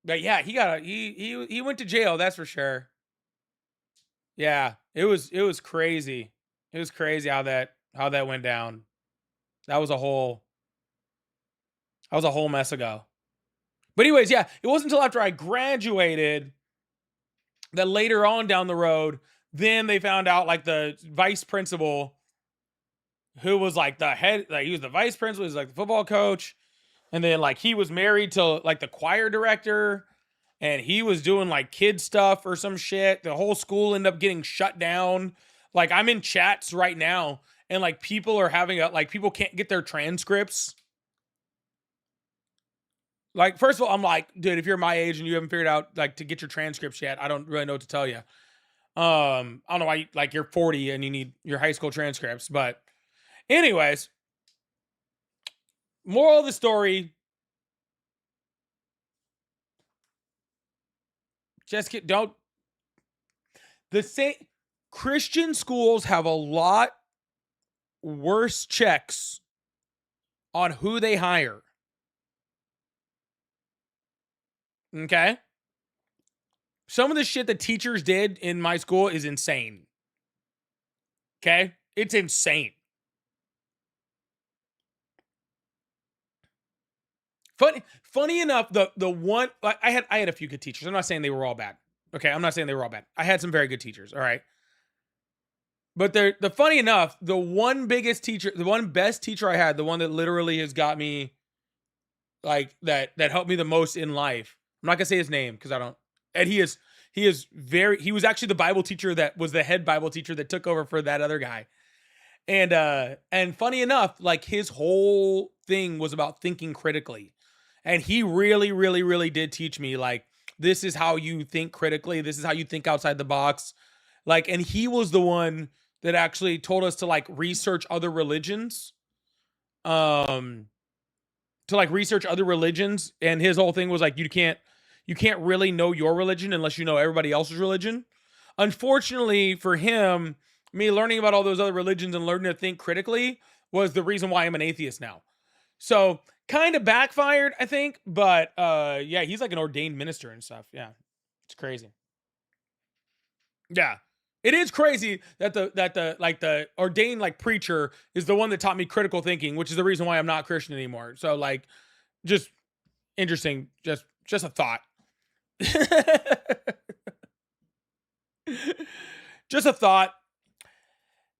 yeah, he went to jail, that's for sure. Yeah, it was crazy. It was crazy how that went down. That was a whole mess ago. But anyways, yeah, it wasn't until after I graduated that later on down the road, then they found out like the vice principal, who was like the head, like he was the vice principal, he was like the football coach, and then like he was married to like the choir director, and he was doing like kid stuff or some shit. The whole school ended up getting shut down. Like I'm in chats right now, and like people are having people can't get their transcripts. Like, first of all, I'm like, dude, if you're my age and you haven't figured out like to get your transcripts yet, I don't really know what to tell you. I don't know why like you're 40 and you need your high school transcripts, but anyways, moral of the story, don't the same Christian schools have a lot worse checks on who they hire. Okay? Some of the shit that teachers did in my school is insane. Okay? It's insane. Funny enough, the one I had a few good teachers. I'm not saying they were all bad. Okay, I'm not saying they were all bad. I had some very good teachers, all right? But the funny enough, the one biggest teacher, the one best teacher I had, the one that literally has got me like that helped me the most in life. I'm not gonna say his name because I don't. And he is he was actually the Bible teacher that was the head Bible teacher that took over for that other guy. And funny enough, like his whole thing was about thinking critically. And he really, really, really did teach me like this is how you think critically, this is how you think outside the box. Like, and he was the one that actually told us to like research other religions. To like research other religions. And his whole thing was like you can't really know your religion unless you know everybody else's religion. Unfortunately for him, me learning about all those other religions and learning to think critically was the reason why I'm an atheist now. So kind of backfired, I think, but yeah, he's like an ordained minister and stuff. Yeah, it's crazy. Yeah, it is crazy that the ordained like preacher is the one that taught me critical thinking, which is the reason why I'm not Christian anymore. So like, just interesting, just a thought. Just a thought.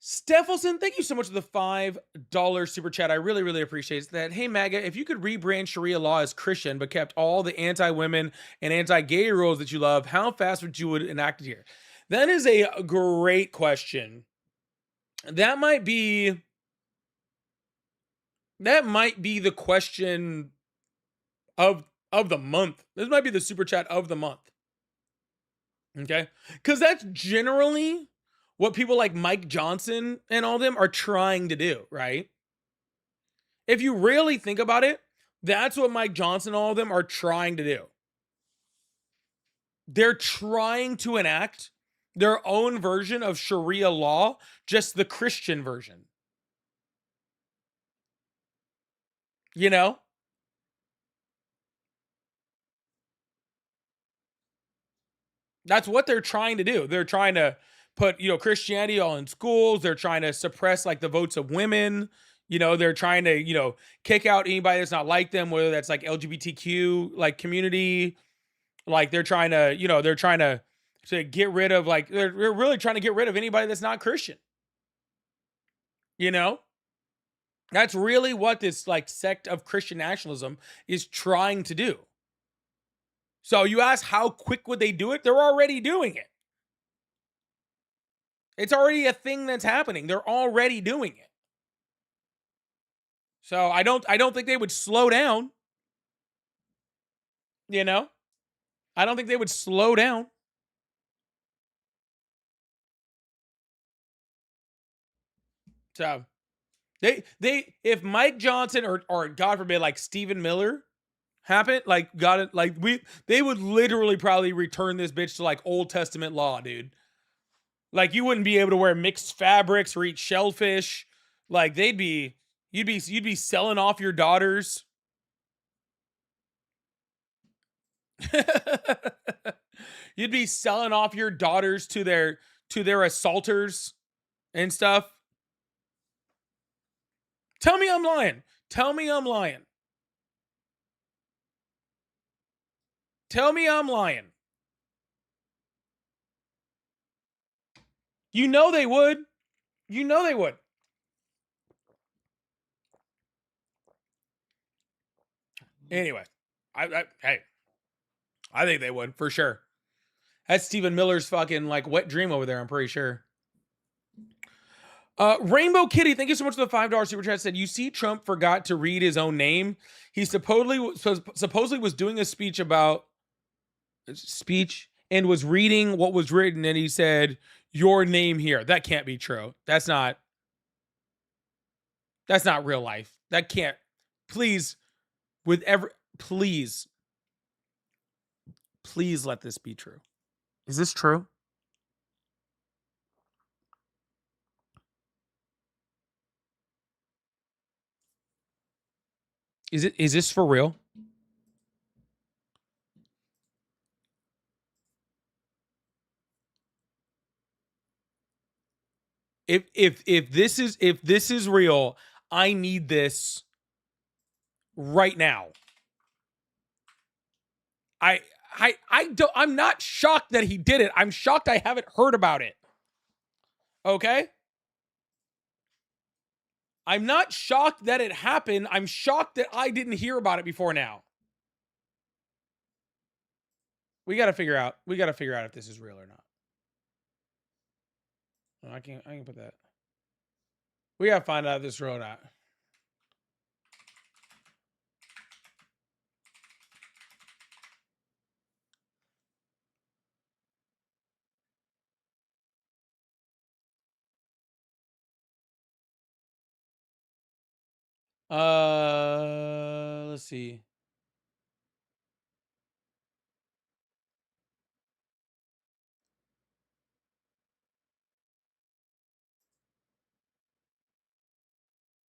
Steffelson, thank you so much for the $5 super chat. I really, really appreciate that. Hey, MAGA, if you could rebrand Sharia law as Christian but kept all the anti-women and anti-gay rules that you love, how fast would you enact it here? That is a great question. That might be the question of the month. This might be the super chat of the month. Okay? Because that's generally what people like Mike Johnson and all them are trying to do, right? If you really think about it, that's what Mike Johnson and all of them are trying to do. They're trying to enact their own version of Sharia law, just the Christian version. You know? That's what they're trying to do. They're trying to put, Christianity all in schools. They're trying to suppress like the votes of women. They're trying to, kick out anybody that's not like them, whether that's like LGBTQ like community. Like they're trying to get rid of like, they're really trying to get rid of anybody that's not Christian. That's really what this like sect of Christian nationalism is trying to do. So you ask how quick would they do it? They're already doing it. It's already a thing that's happening. They're already doing it. So I don't think they would slow down. I don't think they would slow down. So they if Mike Johnson or God forbid like Stephen Miller happened, like got it, like they would literally probably return this bitch to like Old Testament law, dude. Like you wouldn't be able to wear mixed fabrics or eat shellfish. Like you'd be selling off your daughters. You'd be selling off your daughters to their assaulters and stuff. Tell me I'm lying. Tell me I'm lying. Tell me I'm lying. You know they would. You know they would. Anyway, hey, I think they would for sure. That's Stephen Miller's fucking like wet dream over there. I'm pretty sure. Rainbow Kitty, thank you so much for the $5 super chat. Said, you see, Trump forgot to read his own name. He supposedly was doing a speech and was reading what was written, and he said, "Your name here." That can't be true. That's not real life. That can't. Please, please let this be true. Is this true? Is this for real? If this is real, I need this right now. I'm not shocked that he did it. I'm shocked I haven't heard about it. Okay? I'm not shocked that it happened. I'm shocked that I didn't hear about it before now. We got to figure out if this is real or not. Oh, I can put that. We got to find out if this is real or not. Let's see.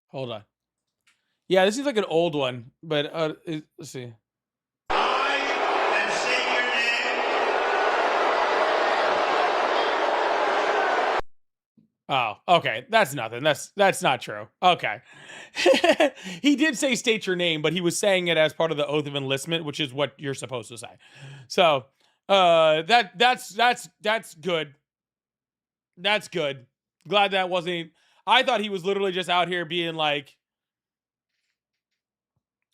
Hold on. Yeah, this seems like an old one, but let's see. Oh, okay. That's nothing. That's not true. Okay. He did say state your name, but he was saying it as part of the oath of enlistment, which is what you're supposed to say. So, that's good. That's good. Glad that wasn't. I thought he was literally just out here being like.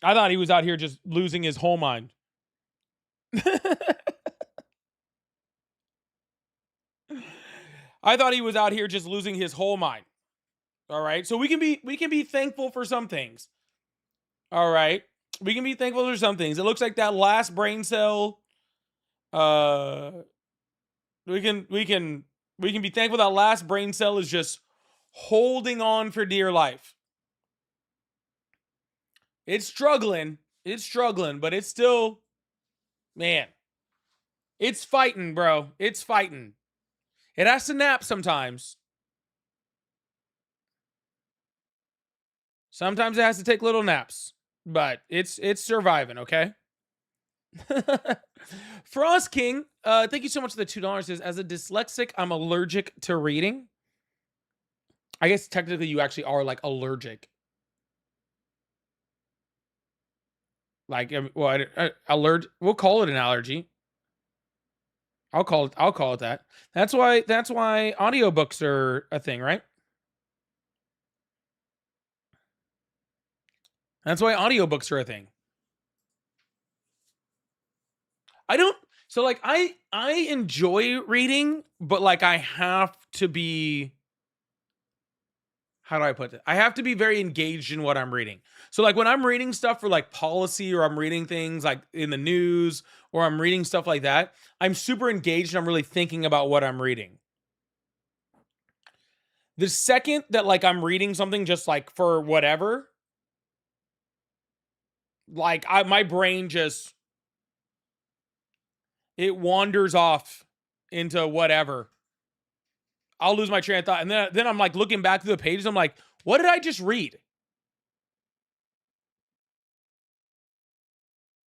I thought he was out here just losing his whole mind. I thought he was out here just losing his whole mind. All right. So we can be thankful for some things. All right. We can be thankful for some things. It looks like that last brain cell. We can be thankful that last brain cell is just holding on for dear life. It's struggling, but it's still, man, it's fighting, bro. It's fighting. It has to nap sometimes. Sometimes it has to take little naps, but it's surviving, okay? Frost King, thank you so much for the $2. Says, as a dyslexic, I'm allergic to reading. I guess technically you actually are like allergic. Like, well, we'll call it an allergy. I'll call it that. That's why audiobooks are a thing, right? That's why audiobooks are a thing. I enjoy reading, but like I have to be, how do I put it? I have to be very engaged in what I'm reading. So like when I'm reading stuff for like policy, or I'm reading things like in the news, or I'm reading stuff like that, I'm super engaged and I'm really thinking about what I'm reading. The second that like I'm reading something just like for whatever, like my brain just, it wanders off into whatever. I'll lose my train of thought. And then I'm like looking back through the pages. I'm like, what did I just read?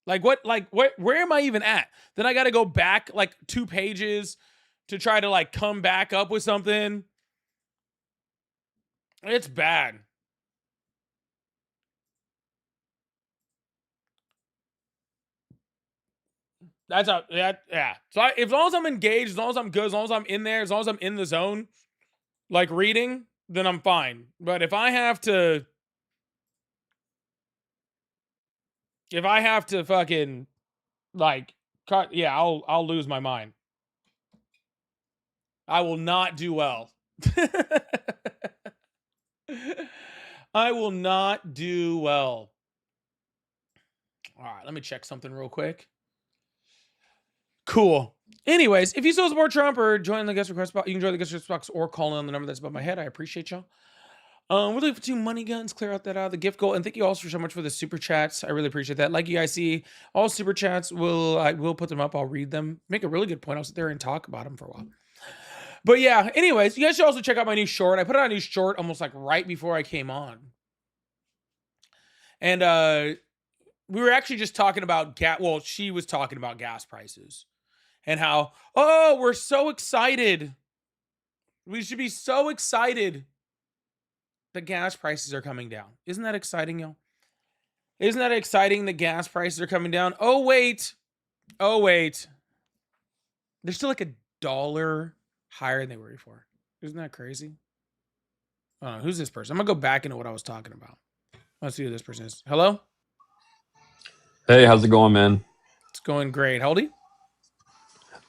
Where am I even at? Then I got to go back like 2 pages to try to like come back up with something. It's bad. Yeah. So as long as I'm engaged, as long as I'm good, as long as I'm in there, as long as I'm in the zone, like reading, then I'm fine. But if I have to fucking like cut, yeah, I'll lose my mind. I will not do well. I will not do well. All right, let me check something real quick. Cool. Anyways, if you still support Trump or join the guest request box, you can join the guest request box or call in on the number that's above my head. I appreciate y'all. We're looking for 2 money guns. Clear out that the gift goal, and thank you also so much for the super chats. I really appreciate that. Like you guys see, all super chats I will put them up. I'll read them. Make a really good point. I'll sit there and talk about them for a while. But yeah, anyways, you guys should also check out my new short. I put out a new short almost like right before I came on, and we were actually just talking about gas. Well, she was talking about gas prices and how, oh, we're so excited. We should be so excited. The gas prices are coming down. Isn't that exciting, y'all? Isn't that exciting? The gas prices are coming down. Oh, wait. They're still like $1 higher than they were before. Isn't that crazy? Who's this person? I'm gonna go back into what I was talking about. Let's see who this person is. Hello? Hey, how's it going, man? It's going great. How old are you?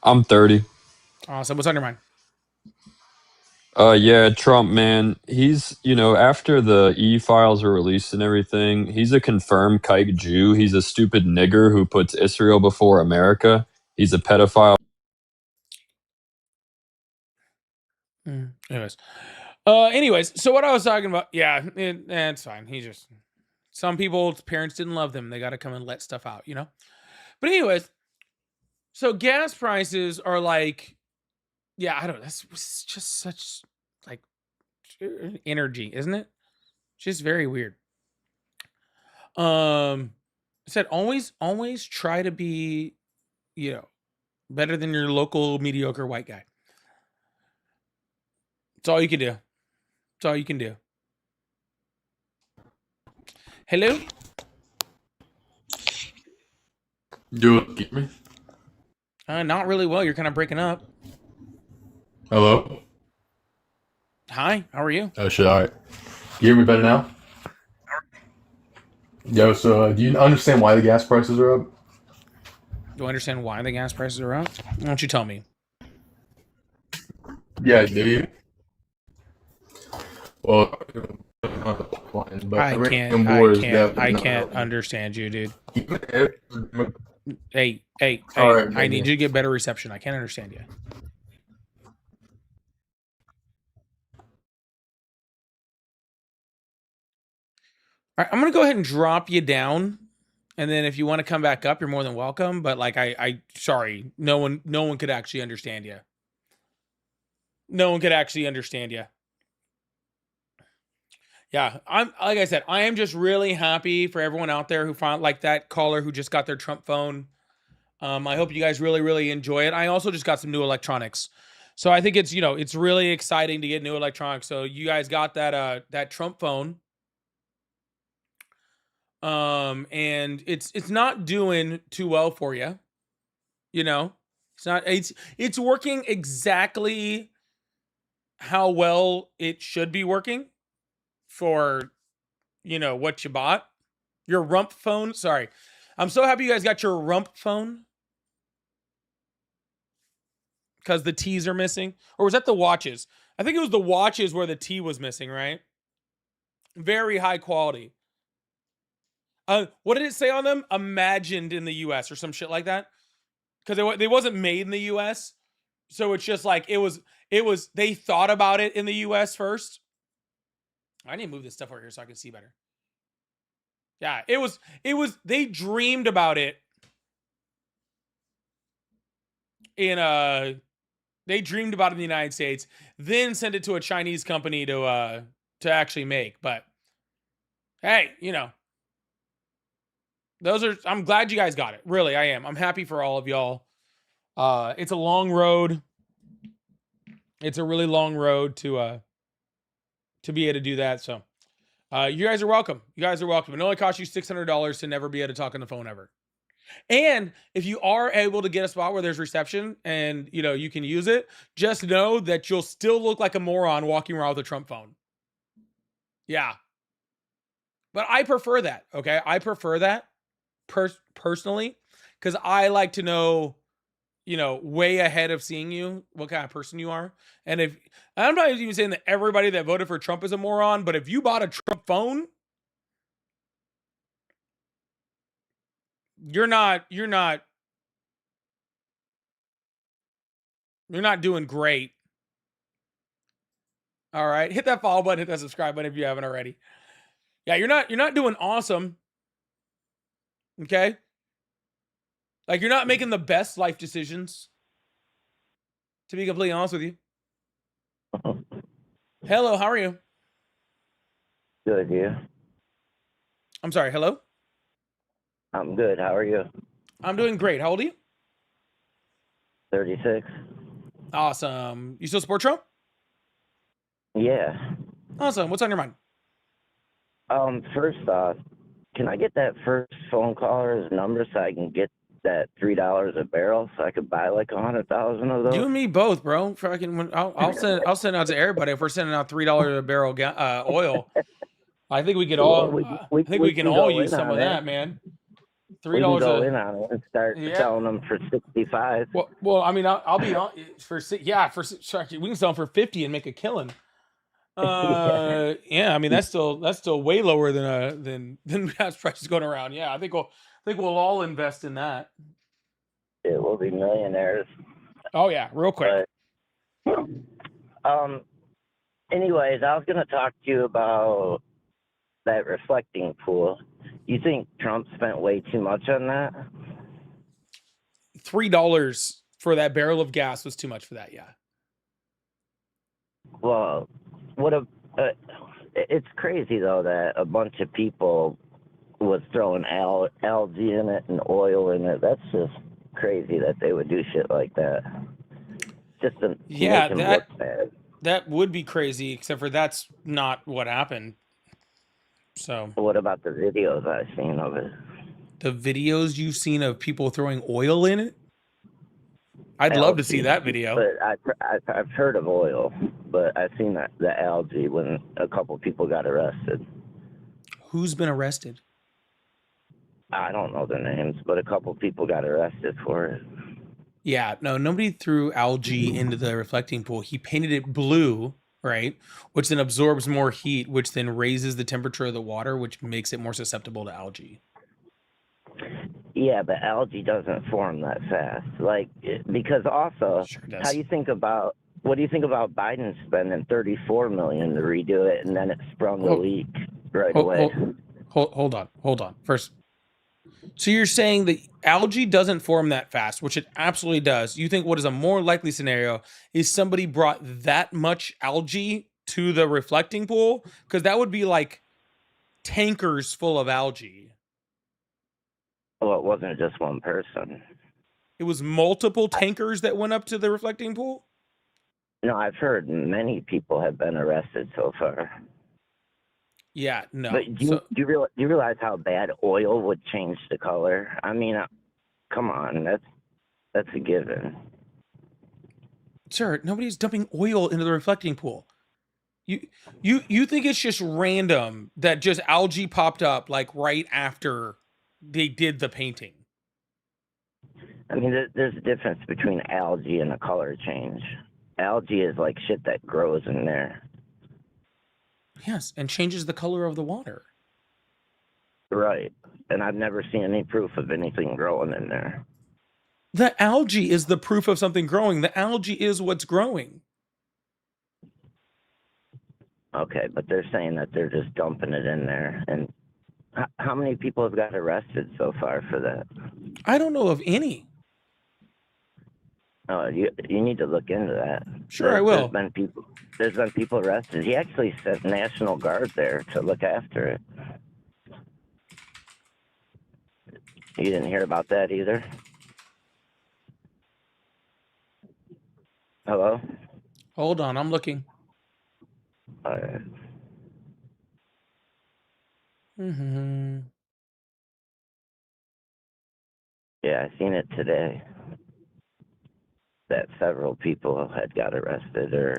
I'm 30. Awesome. What's on your mind? Yeah, Trump, man. He's, after the e-files were released and everything, he's a confirmed kike Jew. He's a stupid nigger who puts Israel before America. He's a pedophile. Anyways, so what I was talking about, yeah, it's fine. Some people's parents didn't love them. They got to come and let stuff out, But anyways, so gas prices are like, yeah, I don't know. That's just such like energy, isn't it? Just very weird. I said always try to be, better than your local mediocre white guy. It's all you can do. It's all you can do. Hello? You get me? Not really well. You're kind of breaking up. Hello? Hi, how are you? Oh shit, alright. You hear me better now? Yo, so do you understand why the gas prices are up? Do I understand why the gas prices are up? Why don't you tell me? Yeah, do you? Well, but I can't understand you, dude. Hey, Alright, I need you to get better reception. I can't understand you. All right, I'm gonna go ahead and drop you down, and then if you want to come back up, you're more than welcome. But like, sorry, no one could actually understand you. No one could actually understand you. Yeah, like I said, I am just really happy for everyone out there who found like that caller who just got their Trump phone. I hope you guys really enjoy it. I also just got some new electronics, so I think it's it's really exciting to get new electronics. So you guys got that Trump phone. And it's not doing too well for you. It's working exactly how well it should be working for what you bought. Your rump phone. Sorry. I'm so happy you guys got your rump phone. Because the T's are missing. Or was that the watches? I think it was the watches where the T was missing, right? Very high quality. What did it say on them? Imagined in the US or some shit like that. Because they wasn't made in the US. So it's just like it was they thought about it in the US first. I need to move this stuff over here so I can see better. Yeah, it was they dreamed about it in they dreamed about it in the United States, then sent it to a Chinese company to actually make. But hey, I'm glad you guys got it. Really, I am. I'm happy for all of y'all. It's a long road. It's a really long road to be able to do that. So you guys are welcome. You guys are welcome. It only costs you $600 to never be able to talk on the phone ever. And if you are able to get a spot where there's reception and you can use it, just know that you'll still look like a moron walking around with a Trump phone. Yeah. But I prefer that. Okay. I prefer that personally, because I like to know, way ahead of seeing you, what kind of person you are. And if I'm not even saying that everybody that voted for Trump is a moron, but if you bought a Trump phone, you're not doing great. All right. Hit that follow button, hit that subscribe button if you haven't already. Yeah, you're not doing awesome. Okay? Like you're not making the best life decisions. To be completely honest with you. Hello, how are you? Good, you? I'm sorry, hello? I'm good. How are you? I'm doing great. How old are you? 36. Awesome. You still support Trump? Yeah. Awesome. What's on your mind? First off, can I get that first phone caller's number so I can get that $3 a barrel, so I could buy like 100,000 of You those? and me both, bro. Fucking, I'll send out to everybody if we're sending out $3 a barrel oil. I think we could Well, all. I think we we can can all go use in some on of it. that, man. We can $3 go a in on it and start yeah. selling them for 65. Well, I mean, I'll be on for sorry, we can sell them for 50 and make a killing. Yeah, I mean that's still way lower than gas prices going around. Yeah, I think we'll all invest in that. It will be millionaires. Oh yeah, real quick. But, anyways, I was gonna talk to you about that reflecting pool. You think Trump spent way too much on that? $3 for that barrel of gas was too much for that. Yeah. Well, it's crazy though that a bunch of people was throwing algae in it and oil in it. That's just crazy that they would do shit like that. Just to make him look bad. That would be crazy, except for that's not what happened. So what about the videos I've seen of it? The videos you've seen of people throwing oil in it? I'd love to see that video. But I've heard of oil, but I've seen the algae when a couple people got arrested. Who's been arrested? I don't know their names, but a couple people got arrested for it. Yeah, no, nobody threw algae into the reflecting pool. He painted it blue, right? Which then absorbs more heat, which then raises the temperature of the water, which makes it more susceptible to algae. Yeah, but algae doesn't form that fast. Because also, sure does. what do you think about Biden spending $34 million to redo it, and then it sprung the leak right away? Hold on. First, so you're saying that algae doesn't form that fast, which it absolutely does. You think what is a more likely scenario is somebody brought that much algae to the reflecting pool? Because that would be like tankers full of algae. Well, it wasn't just one person. It was multiple tankers that went up to the reflecting pool? No, I've heard many people have been arrested so far. Yeah, no. But do you realize how bad oil would change the color? I mean, come on, that's a given. Sir, nobody's dumping oil into the reflecting pool. You think it's just random that just algae popped up like right after they did the painting? I mean, there's a difference between algae and a color change. Algae is like shit that grows in there. Yes, and changes the color of the water. Right. And I've never seen any proof of anything growing in there. The algae is the proof of something growing. The algae is what's growing. Okay, but they're saying that they're just dumping it in there. And how many people have got arrested so far for that? I don't know of any. Oh, you need to look into that. Sure, I will. There's been people arrested. He actually sent National Guard there to look after it. You didn't hear about that either? Hello? Hold on, I'm looking. All right. Mm-hmm. Yeah, I seen it today. That several people had got arrested or...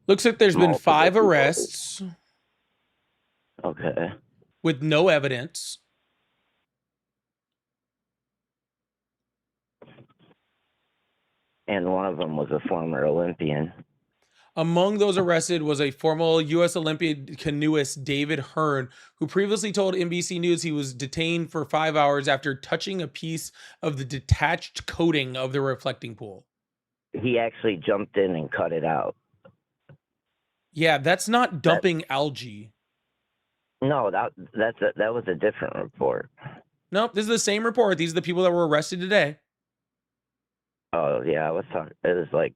Looks like there's been 5 arrests. Okay. With no evidence. And one of them was a former Olympian. Among those arrested was a former U.S. Olympic canoeist, David Hearn, who previously told NBC News he was detained for 5 hours after touching a piece of the detached coating of the reflecting pool. He actually jumped in and cut it out. Yeah, that's not dumping algae. No, that was a different report. Nope, this is the same report. These are the people that were arrested today. Oh, yeah, I was talking. It was like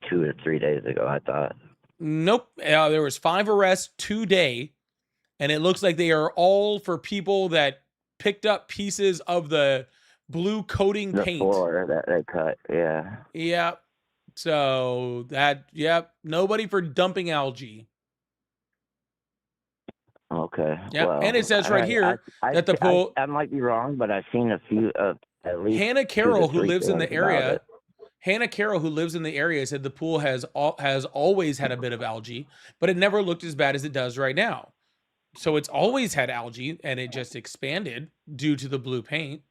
2 or 3 days ago, I thought. Nope. There was 5 arrests today, and it looks like they are all for people that picked up pieces of the blue coating paint. The floor that they cut, yeah. Yep. So nobody for dumping algae. Okay. Yeah, well, and it says right here that the pool. I might be wrong, but I've seen a few at least Hannah 2 to Carroll, who 3 lives in cans the about area, it. Hannah Carroll, who lives in the area, said the pool has always had a bit of algae, but it never looked as bad as it does right now. So it's always had algae, and it just expanded due to the blue paint.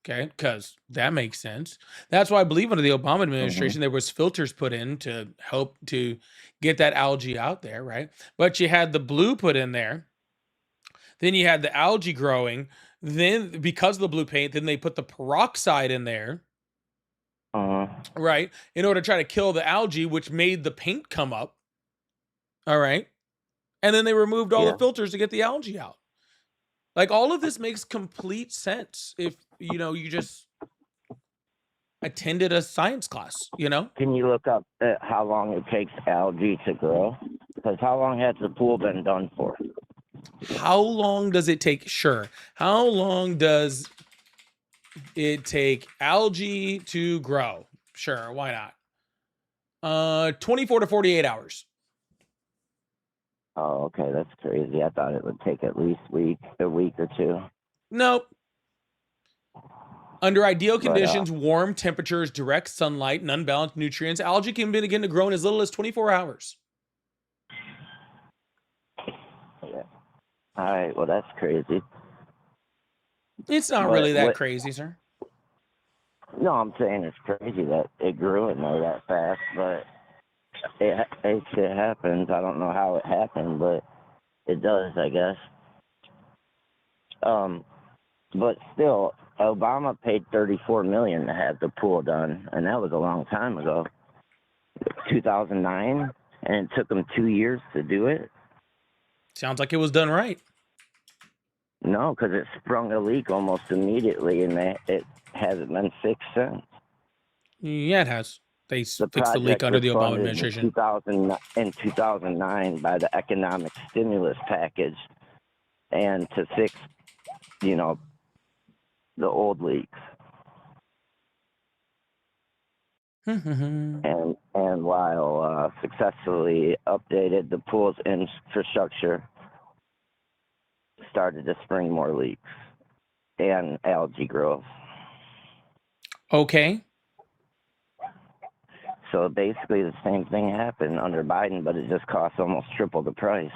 Okay, because that makes sense. That's why I believe under the Obama administration there was filters put in to help to get that algae out there, right? But you had the blue put in there, then you had the algae growing. Then because of the blue paint, then they put the peroxide in there, right, in order to try to kill the algae, which made the paint come up. All right, and then they removed all Yeah. the filters to get the algae out. Like all of this makes complete sense if you just attended a science class. Can you look up how long it takes algae to grow? Because how long has the pool been done for? How long does it take? Sure. How long does it take algae to grow? Sure, why not? 24 to 48 hours. Oh, okay, that's crazy. I thought it would take at least a week or two. Nope. Under ideal conditions, warm temperatures, direct sunlight, and unbalanced nutrients, algae can begin to grow in as little as 24 hours. Yeah. All right, well, that's crazy. It's not really that crazy, sir. No, I'm saying it's crazy that it grew in there that fast, but it happens. I don't know how it happened, but it does, I guess. But still, Obama paid $34 million to have the pool done, and that was a long time ago, 2009, and it took them 2 years to do it. Sounds like it was done right. No, because it sprung a leak almost immediately, and it hasn't been fixed since. Yeah, it has. They fixed the leak under the Obama administration. In 2009 by the economic stimulus package, and to fix, the old leaks. and while successfully updated, the pool's infrastructure started to spring more leaks and algae growth. Okay. So basically the same thing happened under Biden, but it just cost almost triple the price.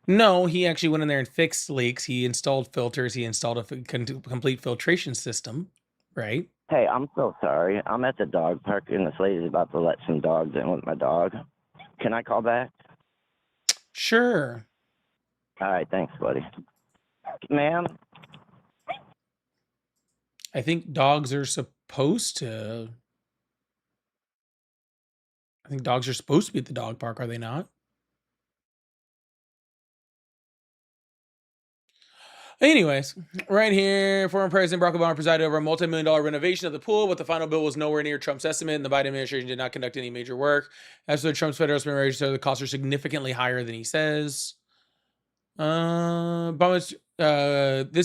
No, he actually went in there and fixed leaks. He installed filters. He installed a complete filtration system, right? Hey, I'm so sorry. I'm at the dog park, and this lady's about to let some dogs in with my dog. Can I call back? Sure. All right, thanks, buddy. Ma'am? I think dogs are supposed to... I think dogs are supposed to be at the dog park, are they not? Anyways, right here, former President Barack Obama presided over a multi-million-dollar renovation of the pool, but the final bill was nowhere near Trump's estimate, and the Biden administration did not conduct any major work. As for Trump's federal spending, so the costs are significantly higher than he says. This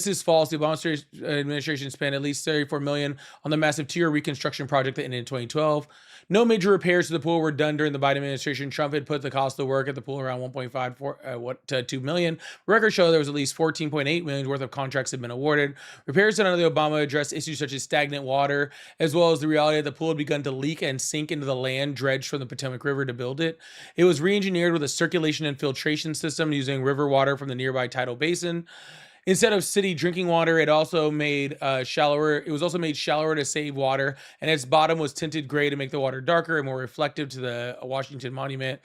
is false. The Obama administration spent at least $34 million on the massive tier reconstruction project that ended in 2012. No major repairs to the pool were done during the Biden administration. Trump had put the cost of the work at the pool around 1.5 to 2 million. Records show there was at least 14.8 million worth of contracts had been awarded. Repairs done under the Obama addressed issues such as stagnant water, as well as the reality that the pool had begun to leak and sink into the land dredged from the Potomac River to build it. It was re-engineered with a circulation and filtration system using river water from the nearby tidal basin. Instead of city drinking water, it also made shallower. It was also made shallower to save water, and its bottom was tinted gray to make the water darker and more reflective to the Washington Monument.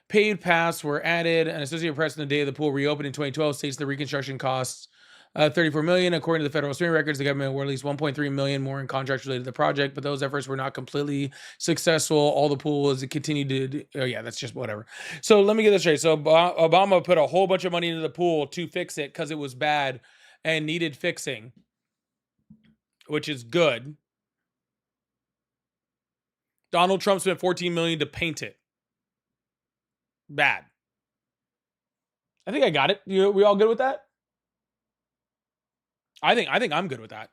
Paved paths were added. An Associated Press on the day of the pool reopened in 2012 states the reconstruction costs $34 million. According to the federal spending records, the government awarded at least $1.3 million more in contracts related to the project, but those efforts were not completely successful. All the pool was continued to. Oh yeah, that's just whatever. So let me get this straight. So Obama put a whole bunch of money into the pool to fix it because it was bad and needed fixing, which is good. Donald Trump spent $14 million to paint it. Bad. I think I got it. We all good with that? I think I'm good with that.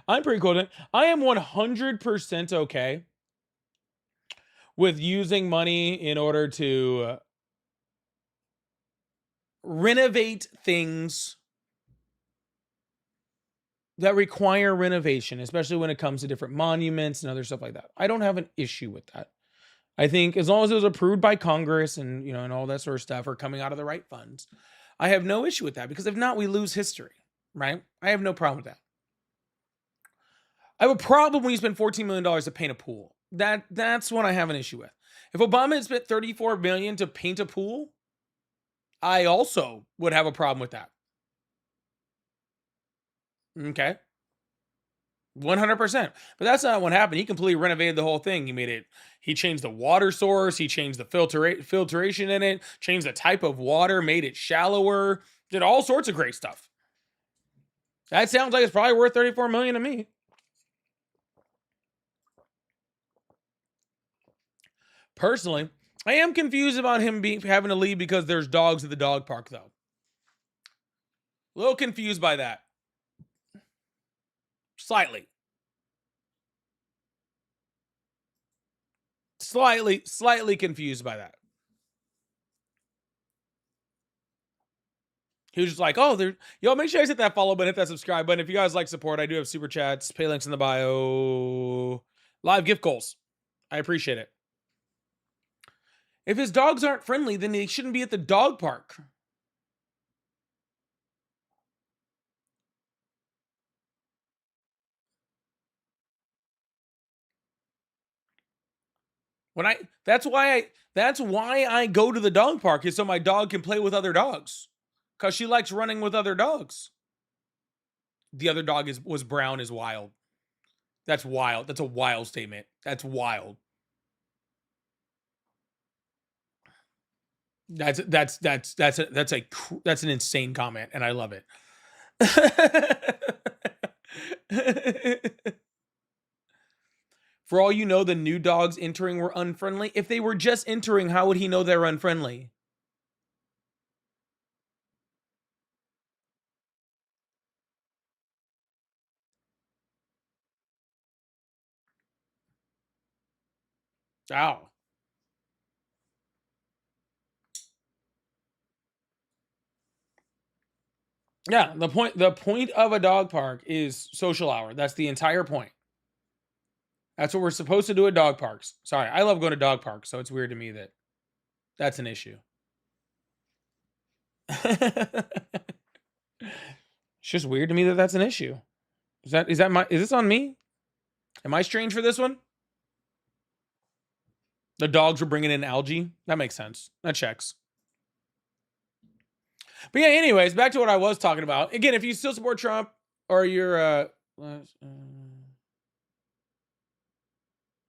I'm pretty cool with it. I am 100% okay with using money in order to renovate things that require renovation, especially when it comes to different monuments and other stuff like that. I don't have an issue with that. I think as long as it was approved by Congress and, you know, and all that sort of stuff, or coming out of the right funds, I have no issue with that, because if not, we lose history, right? I have no problem with that. I have a problem when you spend $14 million to paint a pool. That's what I have an issue with. If Obama had spent $34 million to paint a pool, I also would have a problem with that. Okay. 100%. But that's not what happened. He completely renovated the whole thing. He changed the water source. He changed the filtration in it, changed the type of water, made it shallower, did all sorts of great stuff. That sounds like it's probably worth $34 million to me. Personally, I am confused about him having to leave because there's dogs at the dog park, though. A little confused by that. Slightly confused by that. He was just like, oh, y'all make sure you guys hit that follow button, hit that subscribe button. If you guys like support, I do have super chats, pay links in the bio, live gift goals. I appreciate it. If his dogs aren't friendly, then he shouldn't be at the dog park. That's why I go to the dog park, is so my dog can play with other dogs, because she likes running with other dogs. The other dog was brown is wild. That's wild. That's a wild statement. That's wild. That's an insane comment, and I love it. For all you know, the new dogs entering were unfriendly. If they were just entering, how would he know they're unfriendly? Ow. Yeah, the point of a dog park is social hour. That's the entire point. That's what we're supposed to do at dog parks. Sorry, I love going to dog parks, so it's weird to me that that's an issue. It's just weird to me that that's an issue. Is this on me? Am I strange for this one? The dogs were bringing in algae. That makes sense. That checks. But yeah, anyways, back to what I was talking about. Again, if you still support Trump, or you're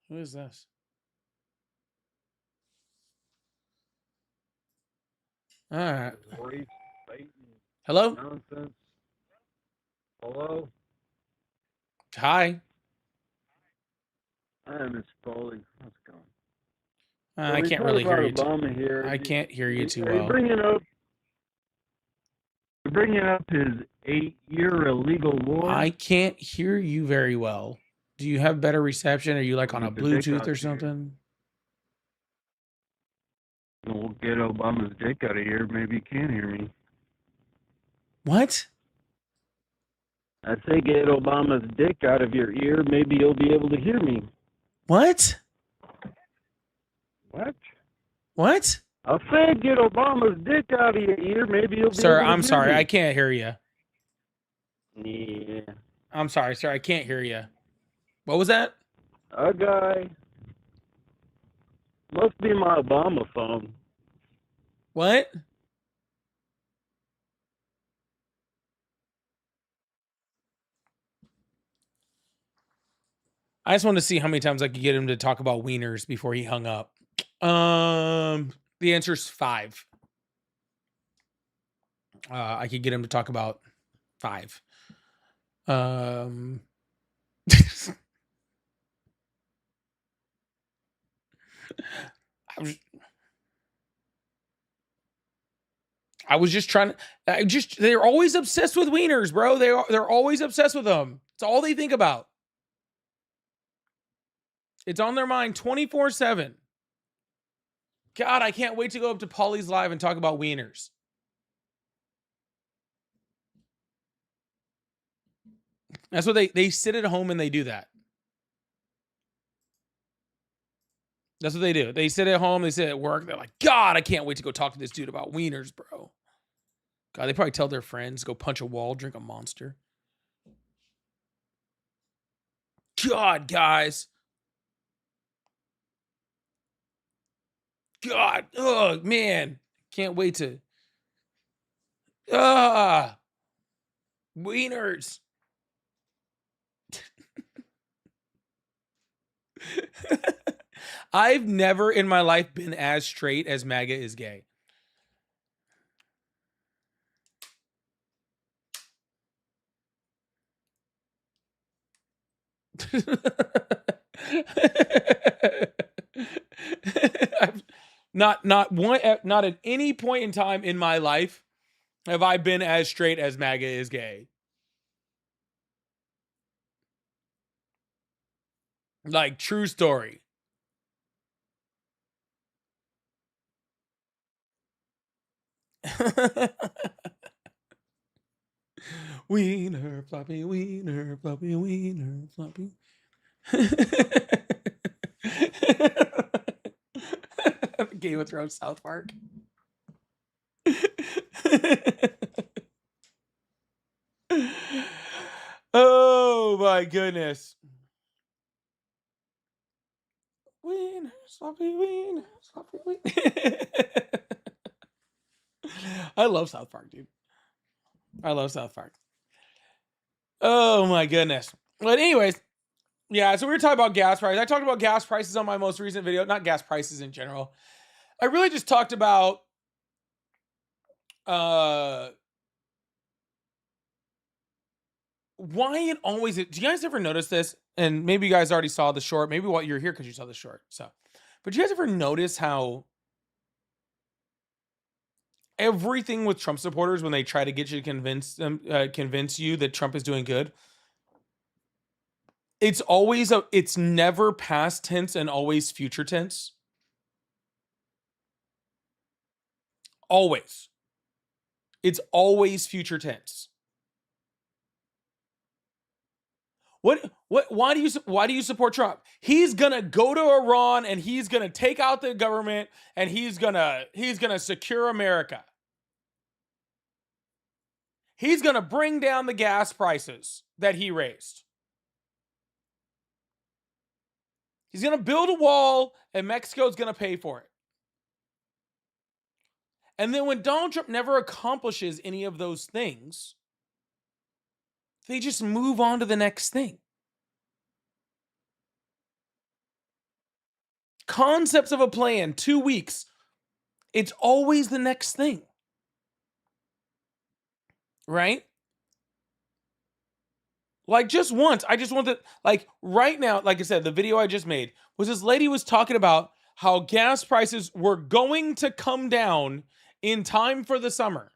who is this? All right. Hello? Nonsense. Hello? Hi. I am Spalding. How's it going? I can't really hear you. Obama here. I can't hear you too Are you well. bringing up his 8-year illegal war? I can't hear you very well. Do you have better reception? Are you like on a Get the dick Bluetooth out or here. something? We'll get Obama's dick out of here. Maybe you can hear me. What? I say get Obama's dick out of your ear. Maybe you'll be able to hear me. What? What? What? I said get Obama's dick out of your ear. Maybe you'll be Sir, able to I'm hear sorry. me. I can't hear you. Yeah. I'm sorry, sir. I can't hear you. What was that? A guy. Must be my Obama phone. What? I just wanted to see how many times I could get him to talk about wieners before he hung up. The answer is 5. I could get him to talk about 5. I was just trying to. They're always obsessed with wieners, bro. They're always obsessed with them. It's all they think about. It's on their mind 24/7. God, I can't wait to go up to Polly's live and talk about wieners. That's what they sit at home and they do that. That's what they do. They sit at home, they sit at work, they're like, God, I can't wait to go talk to this dude about wieners, bro. God, they probably tell their friends, go punch a wall, drink a Monster. God, guys. God, oh man. Can't wait to wieners. I've never in my life been as straight as MAGA is gay. Not at any point in time in my life have I been as straight as MAGA is gay. Like, true story. Wiener, floppy, wiener, floppy, wiener, floppy. Game of Thrones, South Park. Oh my goodness. Wiener, sloppy, wiener, sloppy, wiener. I love South Park, dude. I love South Park. Oh my goodness. But anyways, yeah, so we were talking about gas prices. I talked about gas prices on my most recent video, not gas prices in general. I really just talked about why it always, do you guys ever notice this? And maybe you guys already saw the short, maybe what you're here because you saw the short. So, but you guys ever notice how everything with Trump supporters, when they try to get you to convince you that Trump is doing good, it's never past tense and always future tense. Always. It's always future tense. Why do you support Trump? He's gonna go to Iran and he's gonna take out the government and he's gonna secure America. He's gonna bring down the gas prices that he raised. He's gonna build a wall and Mexico's gonna pay for it. And then when Donald Trump never accomplishes any of those things, they just move on to the next thing. Concepts of a plan, 2 weeks. It's always the next thing. Right? Like, just once, I just want to, like, right now, like I said, the video I just made was this lady was talking about how gas prices were going to come down in time for the summer.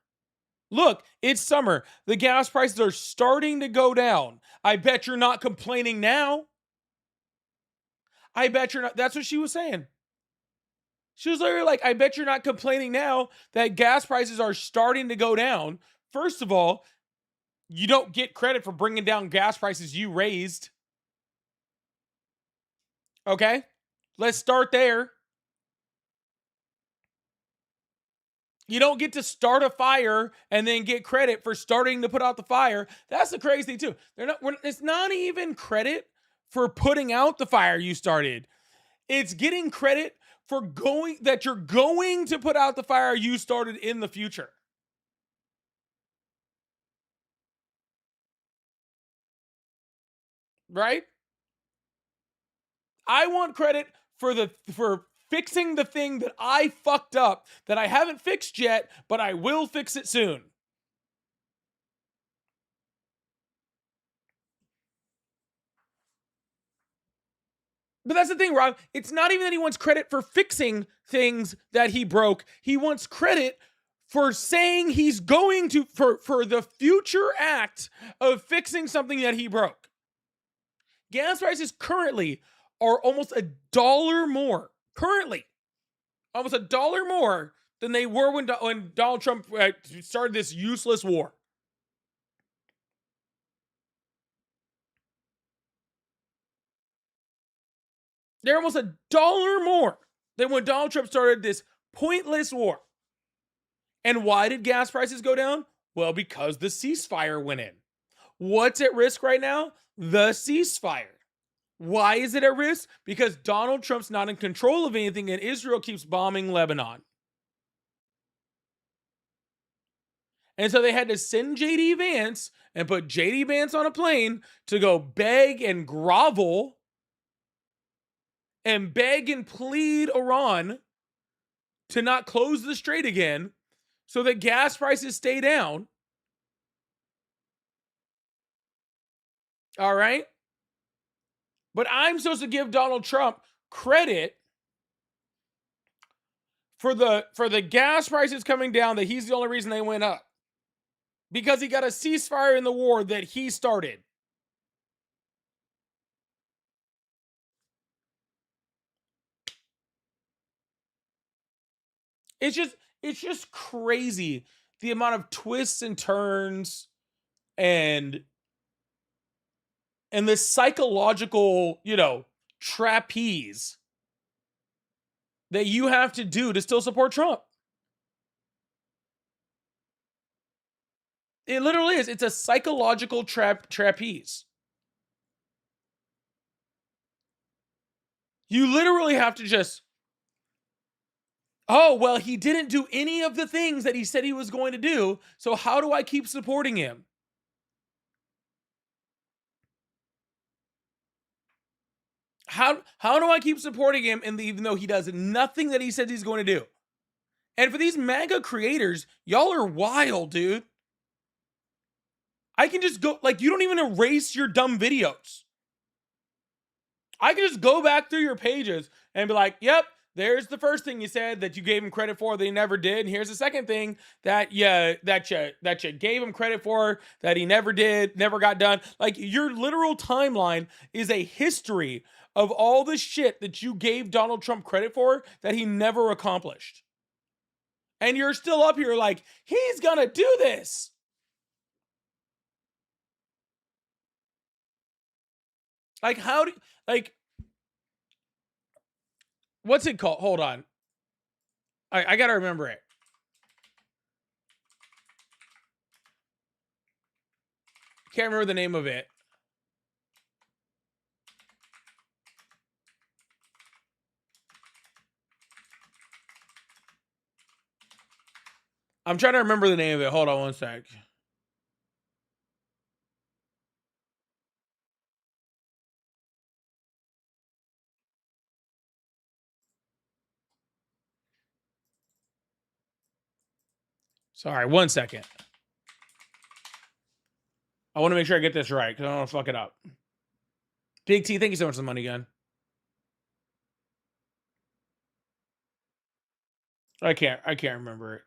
Look, it's summer. The gas prices are starting to go down. I bet you're not complaining now. I bet you're not. That's what she was saying. She was literally like, I bet you're not complaining now that gas prices are starting to go down. First of all, you don't get credit for bringing down gas prices you raised. Okay? Let's start there. You don't get to start a fire and then get credit for starting to put out the fire. That's the crazy thing too. It's not even credit for putting out the fire you started. It's getting credit for you're going to put out the fire you started in the future. Right? I want credit for fixing the thing that I fucked up that I haven't fixed yet, but I will fix it soon. But that's the thing, Rob. It's not even that he wants credit for fixing things that he broke. He wants credit for saying he's going to, for the future act of fixing something that he broke. Gas prices currently are almost $1 more. Currently, almost $1 more than they were when Donald Trump started this useless war. They're almost $1 more than when Donald Trump started this pointless war. And why did gas prices go down? Well, because the ceasefire went in. What's at risk right now? The ceasefire. Why is it at risk? Because Donald Trump's not in control of anything and Israel keeps bombing Lebanon. And so they had to send JD Vance and put JD Vance on a plane to go beg and grovel and beg and plead Iran to not close the strait again so that gas prices stay down. All right? But I'm supposed to give Donald Trump credit for the gas prices coming down, that he's the only reason they went up. Because he got a ceasefire in the war that he started. It's just crazy the amount of twists and turns and the psychological, trapeze that you have to do to still support Trump. It literally is. It's a psychological trapeze. You literally have to just, oh, well, he didn't do any of the things that he said he was going to do, so how do I keep supporting him? How do I keep supporting him even though he does nothing that he says he's going to do? And for these MAGA creators, y'all are wild, dude. I can just go, you don't even erase your dumb videos. I can just go back through your pages and be like, yep, there's the first thing you said that you gave him credit for that he never did. And here's the second thing that you gave him credit for that he never did, never got done. Your literal timeline is a history of all the shit that you gave Donald Trump credit for that he never accomplished. And you're still up here like, he's gonna do this. What's it called? Hold on. I gotta remember it. Can't remember the name of it. I'm trying to remember the name of it. Hold on one sec. Sorry, 1 second. I want to make sure I get this right because I don't want to fuck it up. Big T, thank you so much for the money gun. I can't remember it.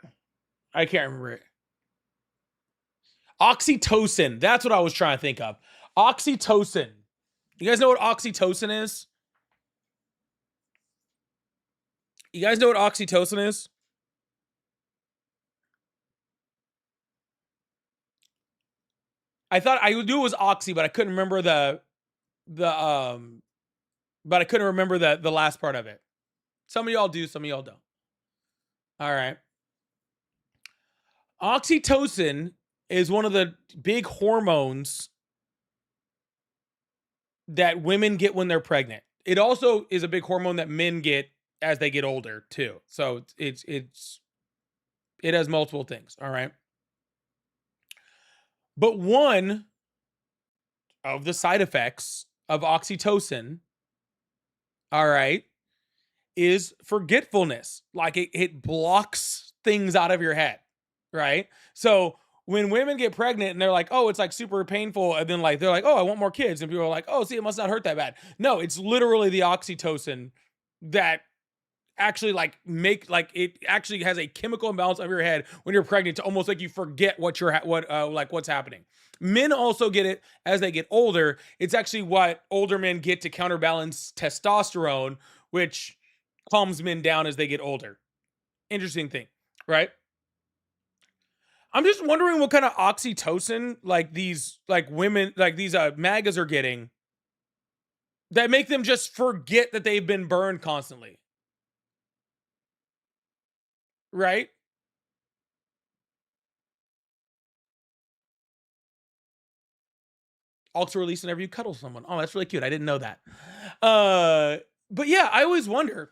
I can't remember it. Oxytocin. That's what I was trying to think of. Oxytocin. You guys know what oxytocin is? You guys know what oxytocin is? I thought I knew it was oxy, but I couldn't remember but I couldn't remember the last part of it. Some of y'all do, some of y'all don't. All right. Oxytocin is one of the big hormones that women get when they're pregnant. It also is a big hormone that men get as they get older too. So it has multiple things. All right. But one of the side effects of oxytocin, all right, is forgetfulness. It blocks things out of your head, right? So when women get pregnant and they're like, oh, it's super painful. And then they're like, oh, I want more kids. And people are like, oh, see, it must not hurt that bad. No, it's literally the oxytocin that actually it actually has a chemical imbalance of your head when you're pregnant to almost you forget what's happening. Men also get it as they get older. It's actually what older men get to counterbalance testosterone, which calms men down as they get older. Interesting thing, right? I'm just wondering what kind of oxytocin these women, these MAGAs are getting that make them just forget that they've been burned constantly. Right? Also released whenever you cuddle someone. Oh, that's really cute. I didn't know that. But yeah, I always wonder,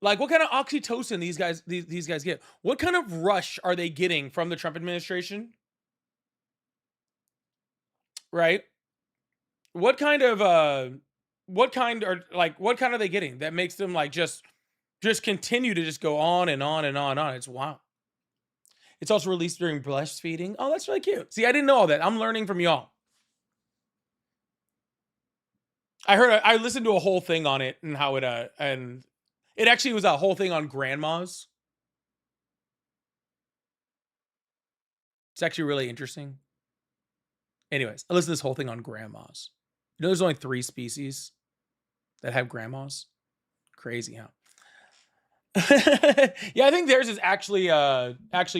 like, what kind of oxytocin these guys get? What kind of rush are they getting from the Trump administration? Right? What kind are they getting that makes them like just continue to just go on and on and on and on? It's wow. It's also released during breastfeeding. Oh, that's really cute. See, I didn't know all that. I'm learning from y'all. I listened to a whole thing on it and how it and it actually was a whole thing on grandmas. It's actually really interesting. Anyways, I listened to this whole thing on grandmas. You know, there's only 3 species that have grandmas. Crazy, huh? Yeah, I think theirs is actually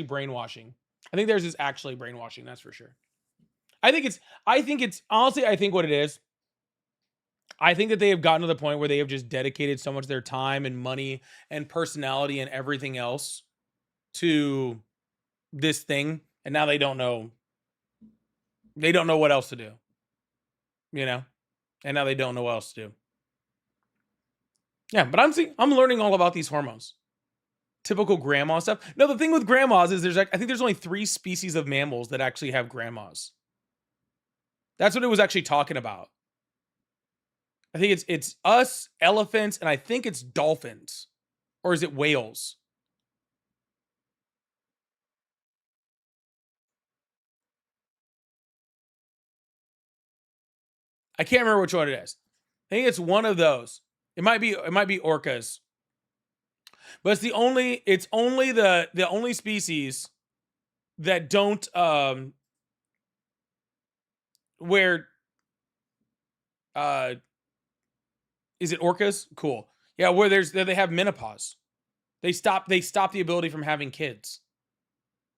brainwashing. I think theirs is actually brainwashing. That's for sure. I think it's honestly, I think what it is, I think that they have gotten to the point where they have just dedicated so much of their time and money and personality and everything else to this thing, and now they don't know what else to do. You know? And now they don't know what else to do. Yeah, but I'm learning all about these hormones. Typical grandma stuff. No, the thing with grandmas is I think there's only 3 species of mammals that actually have grandmas. That's what it was actually talking about. I think it's us, elephants, and I think it's dolphins. Or is it whales? I can't remember which one it is. I think it's one of those. It might be orcas. But it's only the only species that don't where is it orcas? Cool. Yeah, where they have menopause. They stop the ability from having kids.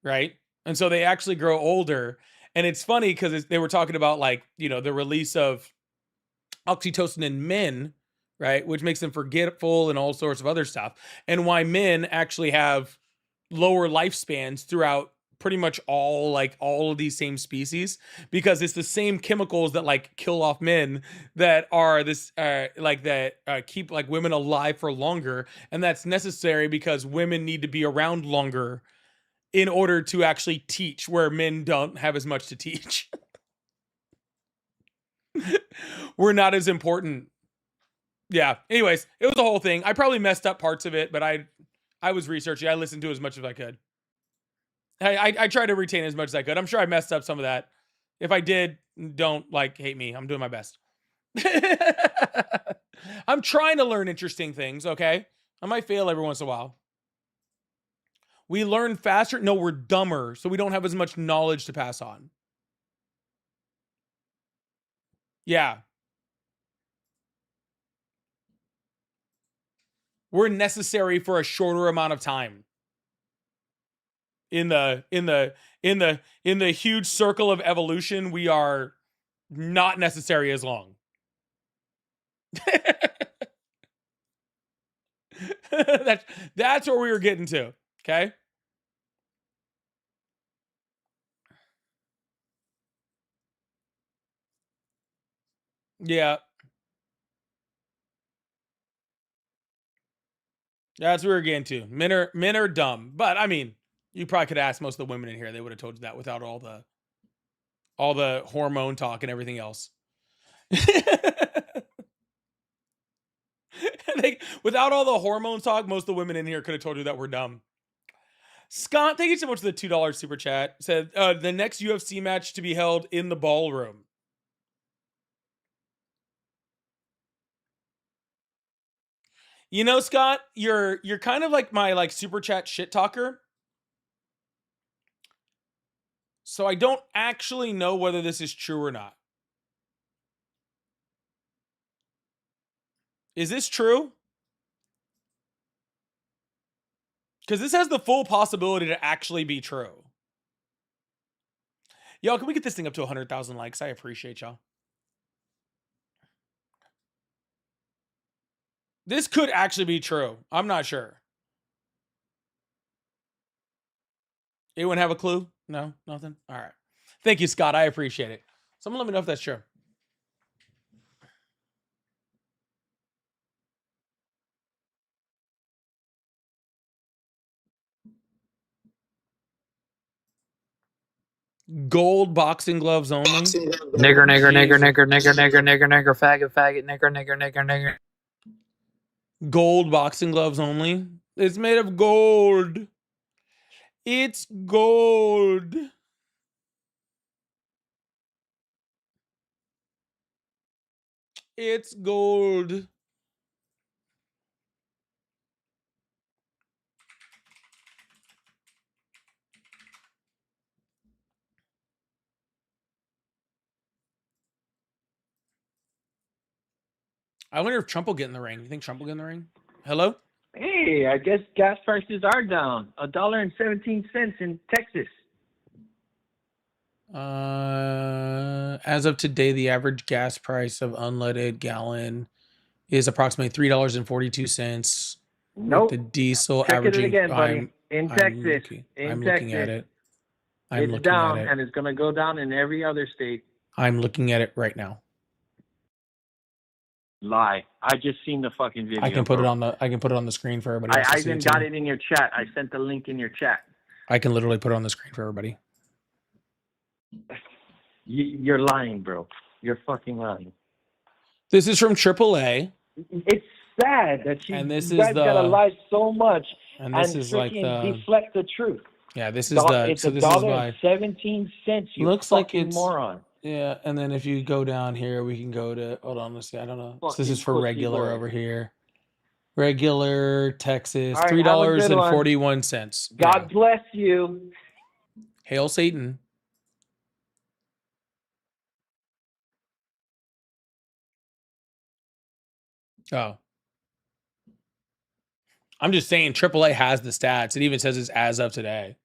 Right? And so they actually grow older. And it's funny because they were talking about, like, you know, the release of oxytocin in men, right? Which makes them forgetful and all sorts of other stuff. And why men actually have lower lifespans throughout pretty much all of these same species, because it's the same chemicals that like kill off men that are this keep like women alive for longer, and that's necessary because women need to be around longer in order to actually teach, where men don't have as much to teach. We're not as important. Yeah. Anyways, it was a whole thing. I probably messed up parts of it, but I was researching. I listened to as much as I could. I tried to retain as much as I could. I'm sure I messed up some of that. If I did, don't hate me. I'm doing my best. I'm trying to learn interesting things, okay? I might fail every once in a while. We learn faster. No, we're dumber, so we don't have as much knowledge to pass on. Yeah. We're necessary for a shorter amount of time. In the huge circle of evolution, we are not necessary as long. That's where we were getting to. Okay. Yeah. That's what we were getting to. Men are dumb. But I mean, you probably could ask most of the women in here. They would have told you that without all the hormone talk and everything else. Without all the hormone talk, most of the women in here could have told you that we're dumb. Scott, thank you so much for the $2 super chat. Said the next UFC match to be held in the ballroom. You know, Scott, you're kind of like my super chat shit talker. So I don't actually know whether this is true or not. Is this true? Because this has the full possibility to actually be true. Y'all, can we get this thing up to 100,000 likes? I appreciate y'all. This could actually be true. I'm not sure. Anyone have a clue? No, nothing. All right. Thank you, Scott. I appreciate it. Someone let me know if that's true. Gold boxing gloves only. Nigger, faggot, nigger. Gold boxing gloves only. It's made of gold. It's gold. It's gold. I wonder if Trump will get in the ring. You think Trump will get in the ring? Hello? Hey, I guess gas prices are down. $1.17 in Texas. As of today, the average gas price of unleaded gallon is approximately $3.42. Nope. With the diesel Check averaging, it again, buddy. In Texas. I'm looking at it. It's down, and it's going to go down in every other state. I'm looking at it right now. Lie. I just seen the fucking video. I can put it on the screen for everybody else. I even got it in your chat. I sent the link in your chat. I can literally put it on the screen for everybody. You're lying, bro. You're fucking lying. This is from AAA. It's sad that you guys gotta lie so much and this is like the deflect the truth. Yeah, this is the it's so this $1.17. You looks like fucking it's moron. Yeah, and then if you go down here, we can go to hold on, let's see. I don't know. So this is for Fucking regular pussy boy. over here. Regular Texas, All right, have a good one. $3.41. God bless you. Hail Satan. Oh. I'm just saying AAA has the stats. It even says it's as of today.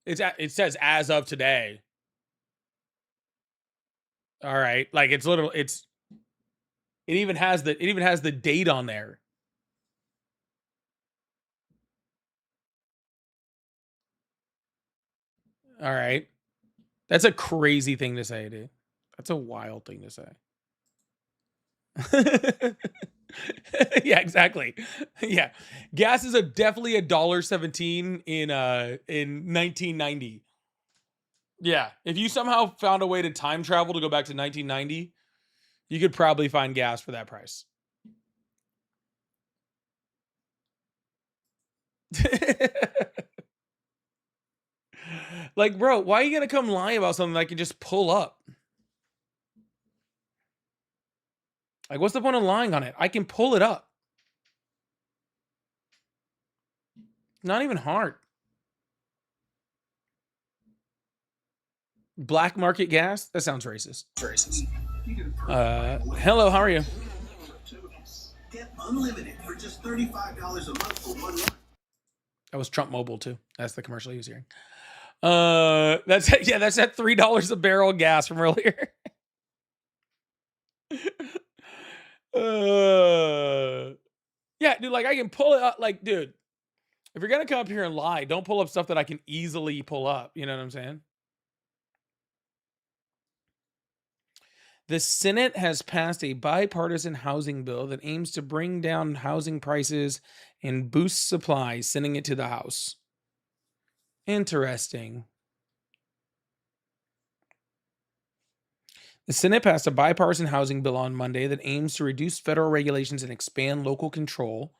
It says as of today. All right. Like it even has the date on there. All right. That's a crazy thing to say, dude. That's a wild thing to say. Yeah, exactly. Yeah. Gas is definitely $1.17 in 1990. Yeah. If you somehow found a way to time travel to go back to 1990, you could probably find gas for that price. Like, bro, why are you gonna come lie about something that I can just pull up? Like, what's the point of lying on it? I can pull it up. Not even hard. Black market gas? That sounds racist. Hello, how are you? Get unlimited for just $35 a month for 1 month. That was Trump Mobile too. That's the commercial he was hearing. That's that $3 a barrel gas from earlier. Yeah, dude, like I can pull it up. Like, dude, if you're gonna come up here and lie, don't pull up stuff that I can easily pull up. You know what I'm saying? The Senate has passed a bipartisan housing bill that aims to bring down housing prices and boost supply, sending it to the House. Interesting. The Senate passed a bipartisan housing bill on Monday that aims to reduce federal regulations and expand local control.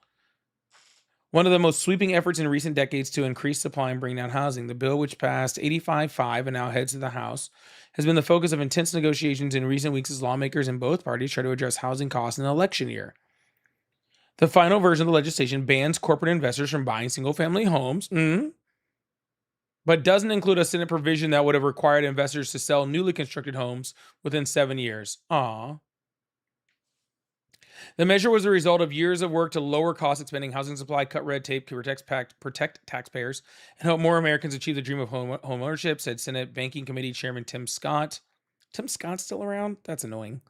One of the most sweeping efforts in recent decades to increase supply and bring down housing. The bill, which passed 85-5 and now heads to the House, has been the focus of intense negotiations in recent weeks as lawmakers in both parties try to address housing costs in the election year. The final version of the legislation bans corporate investors from buying single-family homes, but doesn't include a Senate provision that would have required investors to sell newly constructed homes within 7 years. Aww. The measure was a result of years of work to lower costs, expanding housing supply, cut red tape, to protect taxpayers, and help more Americans achieve the dream of home ownership, said Senate Banking Committee Chairman Tim Scott. Tim Scott's still around? That's annoying.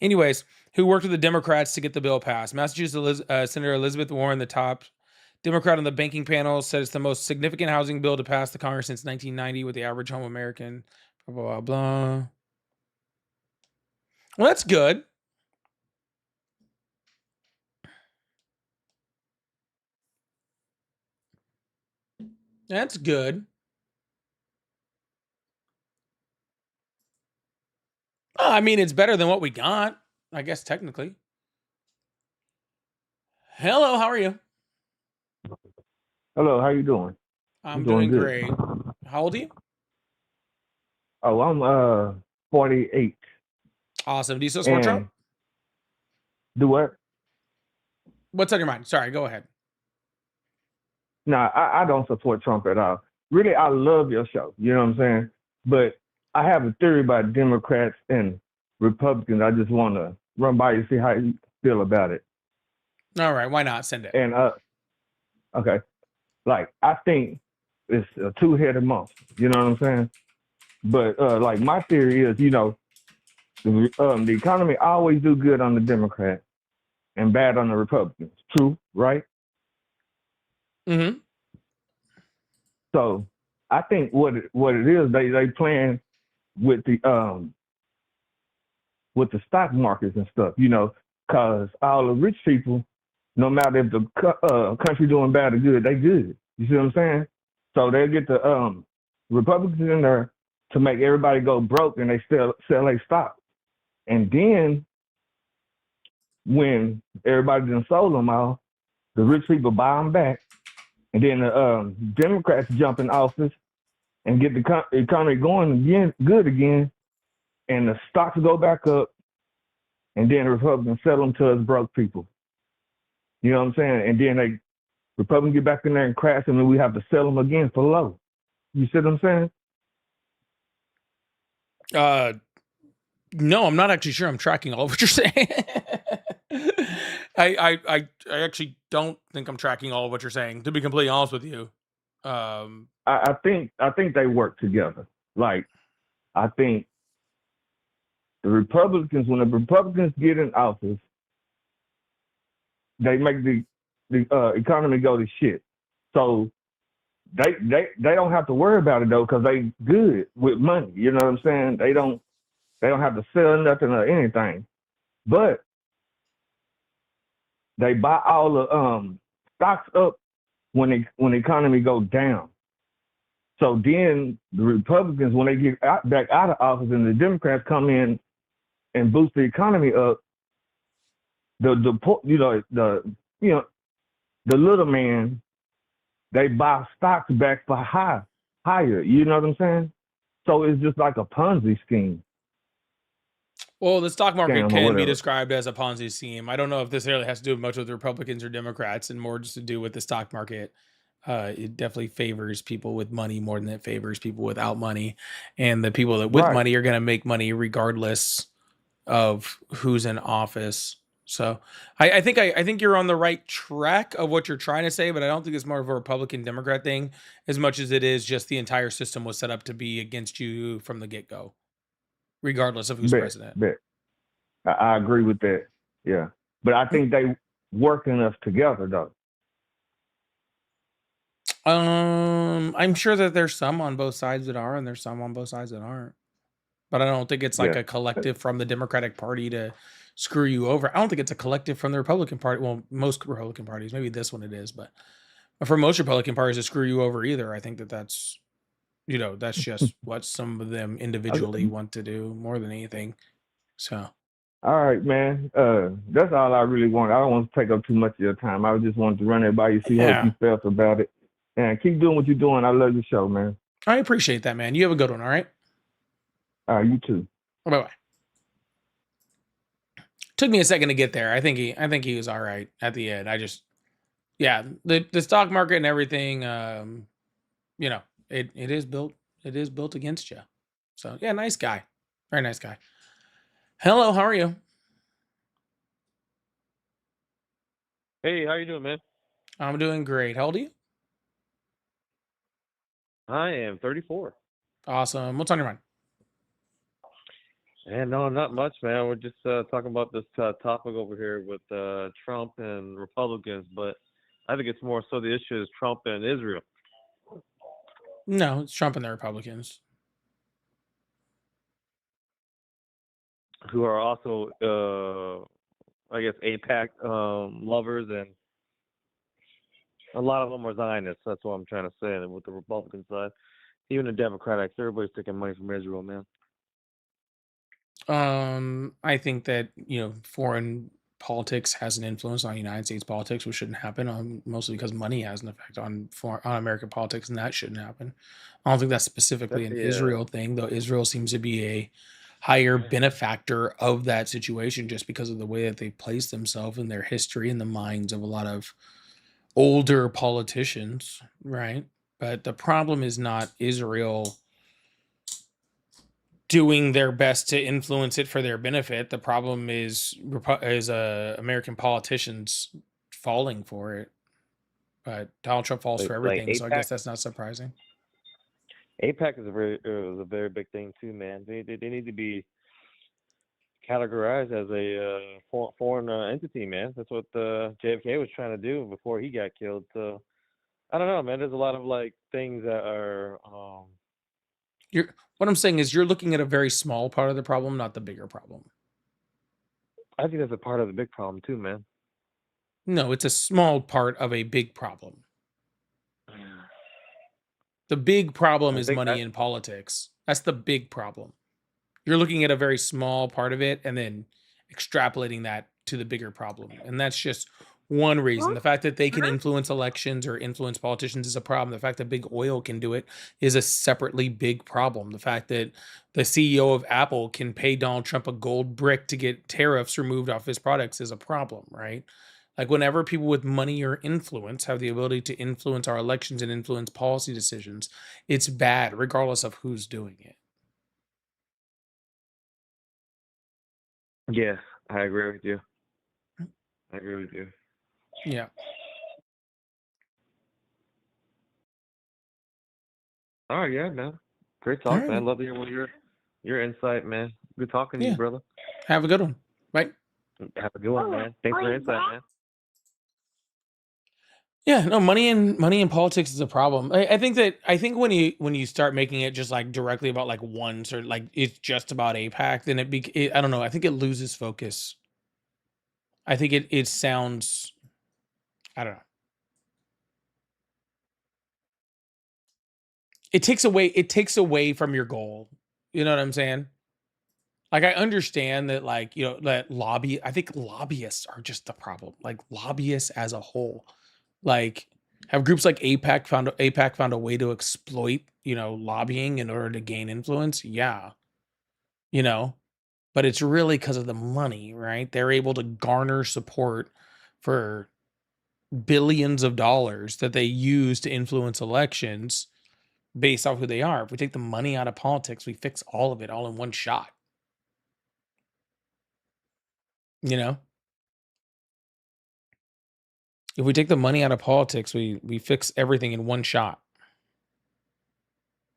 Anyways, who worked with the Democrats to get the bill passed? Massachusetts Senator Elizabeth Warren, the top Democrat on the banking panel, said it's the most significant housing bill to pass the Congress since 1990 with the average home American. Blah, blah, blah, blah. Well, that's good. That's good. I mean, it's better than what we got, I guess, technically. Hello, how are you? Hello, how you doing? I'm doing great. How old are you? Oh, I'm 48. Awesome. Do you still support Trump? Do what? What's on your mind? Sorry, go ahead. Nah, I don't support Trump at all. Really, I love your show. You know what I'm saying? But I have a theory about Democrats and Republicans. I just want to run by you, see how you feel about it. All right, why not? Send it. And okay, like I think it's a two-headed monster. You know what I'm saying? But like my theory is, you know, the economy always do good on the Democrats and bad on the Republicans. True, right? Mm-hmm. So I think what it is, they playing with the stock markets and stuff, you know, because all the rich people, no matter if the country doing bad or good, they good. You see what I'm saying? So they get the Republicans in there to make everybody go broke, and they sell their stock. And then when everybody done sold them all, the rich people buy them back, and then the Democrats jump in office and get the economy going again, good again, and the stocks go back up, and then the Republicans sell them to us broke people. You know what I'm saying? And then Republicans get back in there and crash them, and we have to sell them again for low. You see what I'm saying? No, I'm not actually sure I'm tracking all of what you're saying. I actually don't think I'm tracking all of what you're saying, to be completely honest with you. I think they work together. Like, I think the Republicans, when the Republicans get in office, they make the economy go to shit. So they don't have to worry about it though, because they good with money. You know what I'm saying? They don't have to sell nothing or anything. But they buy all the stocks up when the economy goes down. So then the Republicans, when they get back out of office and the Democrats come in and boost the economy up, the little man, they buy stocks back for higher. You know what I'm saying? So it's just like a Ponzi scheme. Well, the stock market Scam or can be whatever. described as a Ponzi scheme. I don't know if this really has to do much with Republicans or Democrats, and more just to do with the stock market. It definitely favors people with money more than it favors people without money, and the people that with Right. money are going to make money regardless of who's in office. So I think you're on the right track of what you're trying to say, but I don't think it's more of a Republican Democrat thing as much as it is just the entire system was set up to be against you from the get go, regardless of who's president. Bet. I agree with that. Yeah. But I think they working us together though. I'm sure that there's some on both sides that are, and there's some on both sides that aren't. But I don't think it's like Yeah. a collective from the Democratic Party to screw you over. I don't think it's a collective from the Republican Party. Well, most Republican parties, maybe this one it is, but for most Republican parties to screw you over either, I think that's, that's just what some of them individually want to do more than anything. So. All right, man. That's all I really want. I don't want to take up too much of your time. I just wanted to run it by you, see how you felt about it. And keep doing what you're doing. I love your show, man. I appreciate that, man. You have a good one, all right? All right, you too. Bye-bye. Took me a second to get there. I think he was all right at the end. The stock market and everything, it is built against you. So yeah, nice guy. Very nice guy. Hello, how are you? Hey, how you doing, man? I'm doing great. How old are you? I am 34. Awesome. What's on your mind? And no, not much, man. We're just talking about this topic over here with Trump and Republicans, but I think it's more so the issue is Trump and Israel. No, it's Trump and the Republicans. Who are also, I guess, APAC lovers, and a lot of them are Zionists. That's what I'm trying to say. And with the Republican side, even the Democrats, everybody's taking money from Israel, man. I think that foreign politics has an influence on United States politics, which shouldn't happen. Mostly because money has an effect on American politics, and that shouldn't happen. I don't think that's specifically an Israel thing, though. Israel seems to be a higher benefactor of that situation just because of the way that they place themselves in their history in the minds of a lot of older politicians, right? But the problem is not Israel doing their best to influence it for their benefit. The problem is American politicians falling for it. But Donald Trump falls for everything, so I guess that's not surprising. APAC is a very big thing too, man. They need to be categorized as a foreign entity, man. That's what JFK was trying to do before he got killed. So I don't know, man. There's a lot of like things that are. What I'm saying is you're looking at a very small part of the problem, not the bigger problem. I think that's a part of the big problem too, man. No, it's a small part of a big problem. The big problem is money in politics. That's the big problem. You're looking at a very small part of it and then extrapolating that to the bigger problem. And that's just one reason. The fact that they can influence elections or influence politicians is a problem. The fact that big oil can do it is a separately big problem. The fact that the CEO of Apple can pay Donald Trump a gold brick to get tariffs removed off his products is a problem, right? Like whenever people with money or influence have the ability to influence our elections and influence policy decisions, it's bad regardless of who's doing it. Yeah, I agree with you. I agree with you. Yeah. All right, yeah, man. Great talk, man. Love to hear your insight, man. Good talking to you, brother. Have a good one. Bye. Have a good one, man. Thanks for your insight, man. Yeah, no, money in politics is a problem. I think when you start making it just like directly about like one sort of like it's just about APAC, then I don't know. I think it loses focus. I think it sounds, I don't know. It takes away from your goal. You know what I'm saying? Like I understand that I think lobbyists are just the problem. Like lobbyists as a whole. Like have groups like APAC found a way to exploit, lobbying in order to gain influence? Yeah. But it's really because of the money, right? They're able to garner support for billions of dollars that they use to influence elections based off who they are. If we take the money out of politics, we fix all of it all in one shot. If we take the money out of politics, we fix everything in one shot.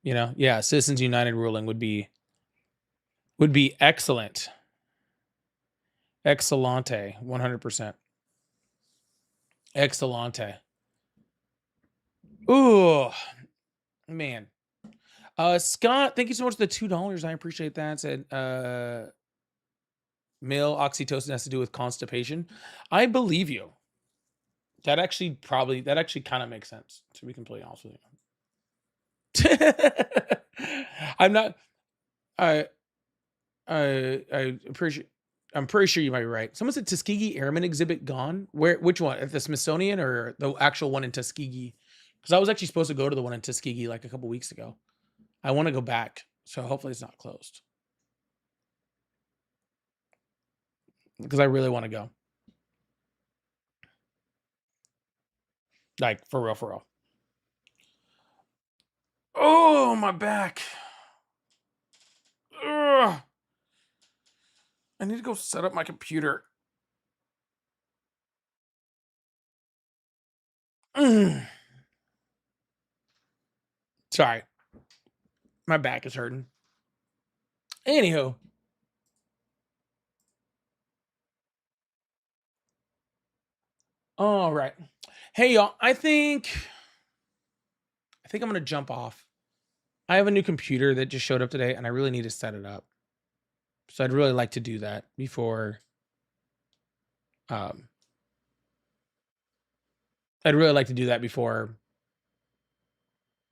Yeah, Citizens United ruling would be excellent. Excellente, 100%. Excellente. Ooh, man. Scott, thank you so much for the $2. I appreciate that. Said male oxytocin has to do with constipation. I believe you. That actually kind of makes sense, to be completely honest with you. I'm not I appreciate. I'm pretty sure you might be right. Someone said Tuskegee Airmen exhibit gone. Which one? At the Smithsonian or the actual one in Tuskegee? Because I was actually supposed to go to the one in Tuskegee like a couple weeks ago. I want to go back, so hopefully it's not closed. Because I really want to go. Like for real, for real. Oh, my back. Ugh. I need to go set up my computer. Sorry. My back is hurting. Anywho. All right. Hey y'all, I think I'm gonna jump off. I have a new computer that just showed up today, and I really need to set it up. So I'd really like to do that before. I'd really like to do that before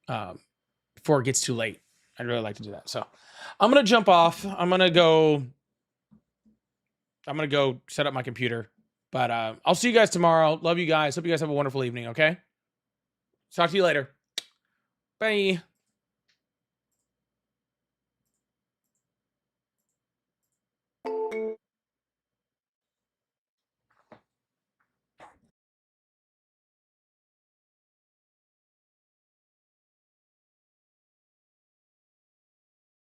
it gets too late. I'd really like to do that. So I'm gonna jump off. I'm gonna go set up my computer. But I'll see you guys tomorrow. Love you guys. Hope you guys have a wonderful evening. Okay. Talk to you later. Bye.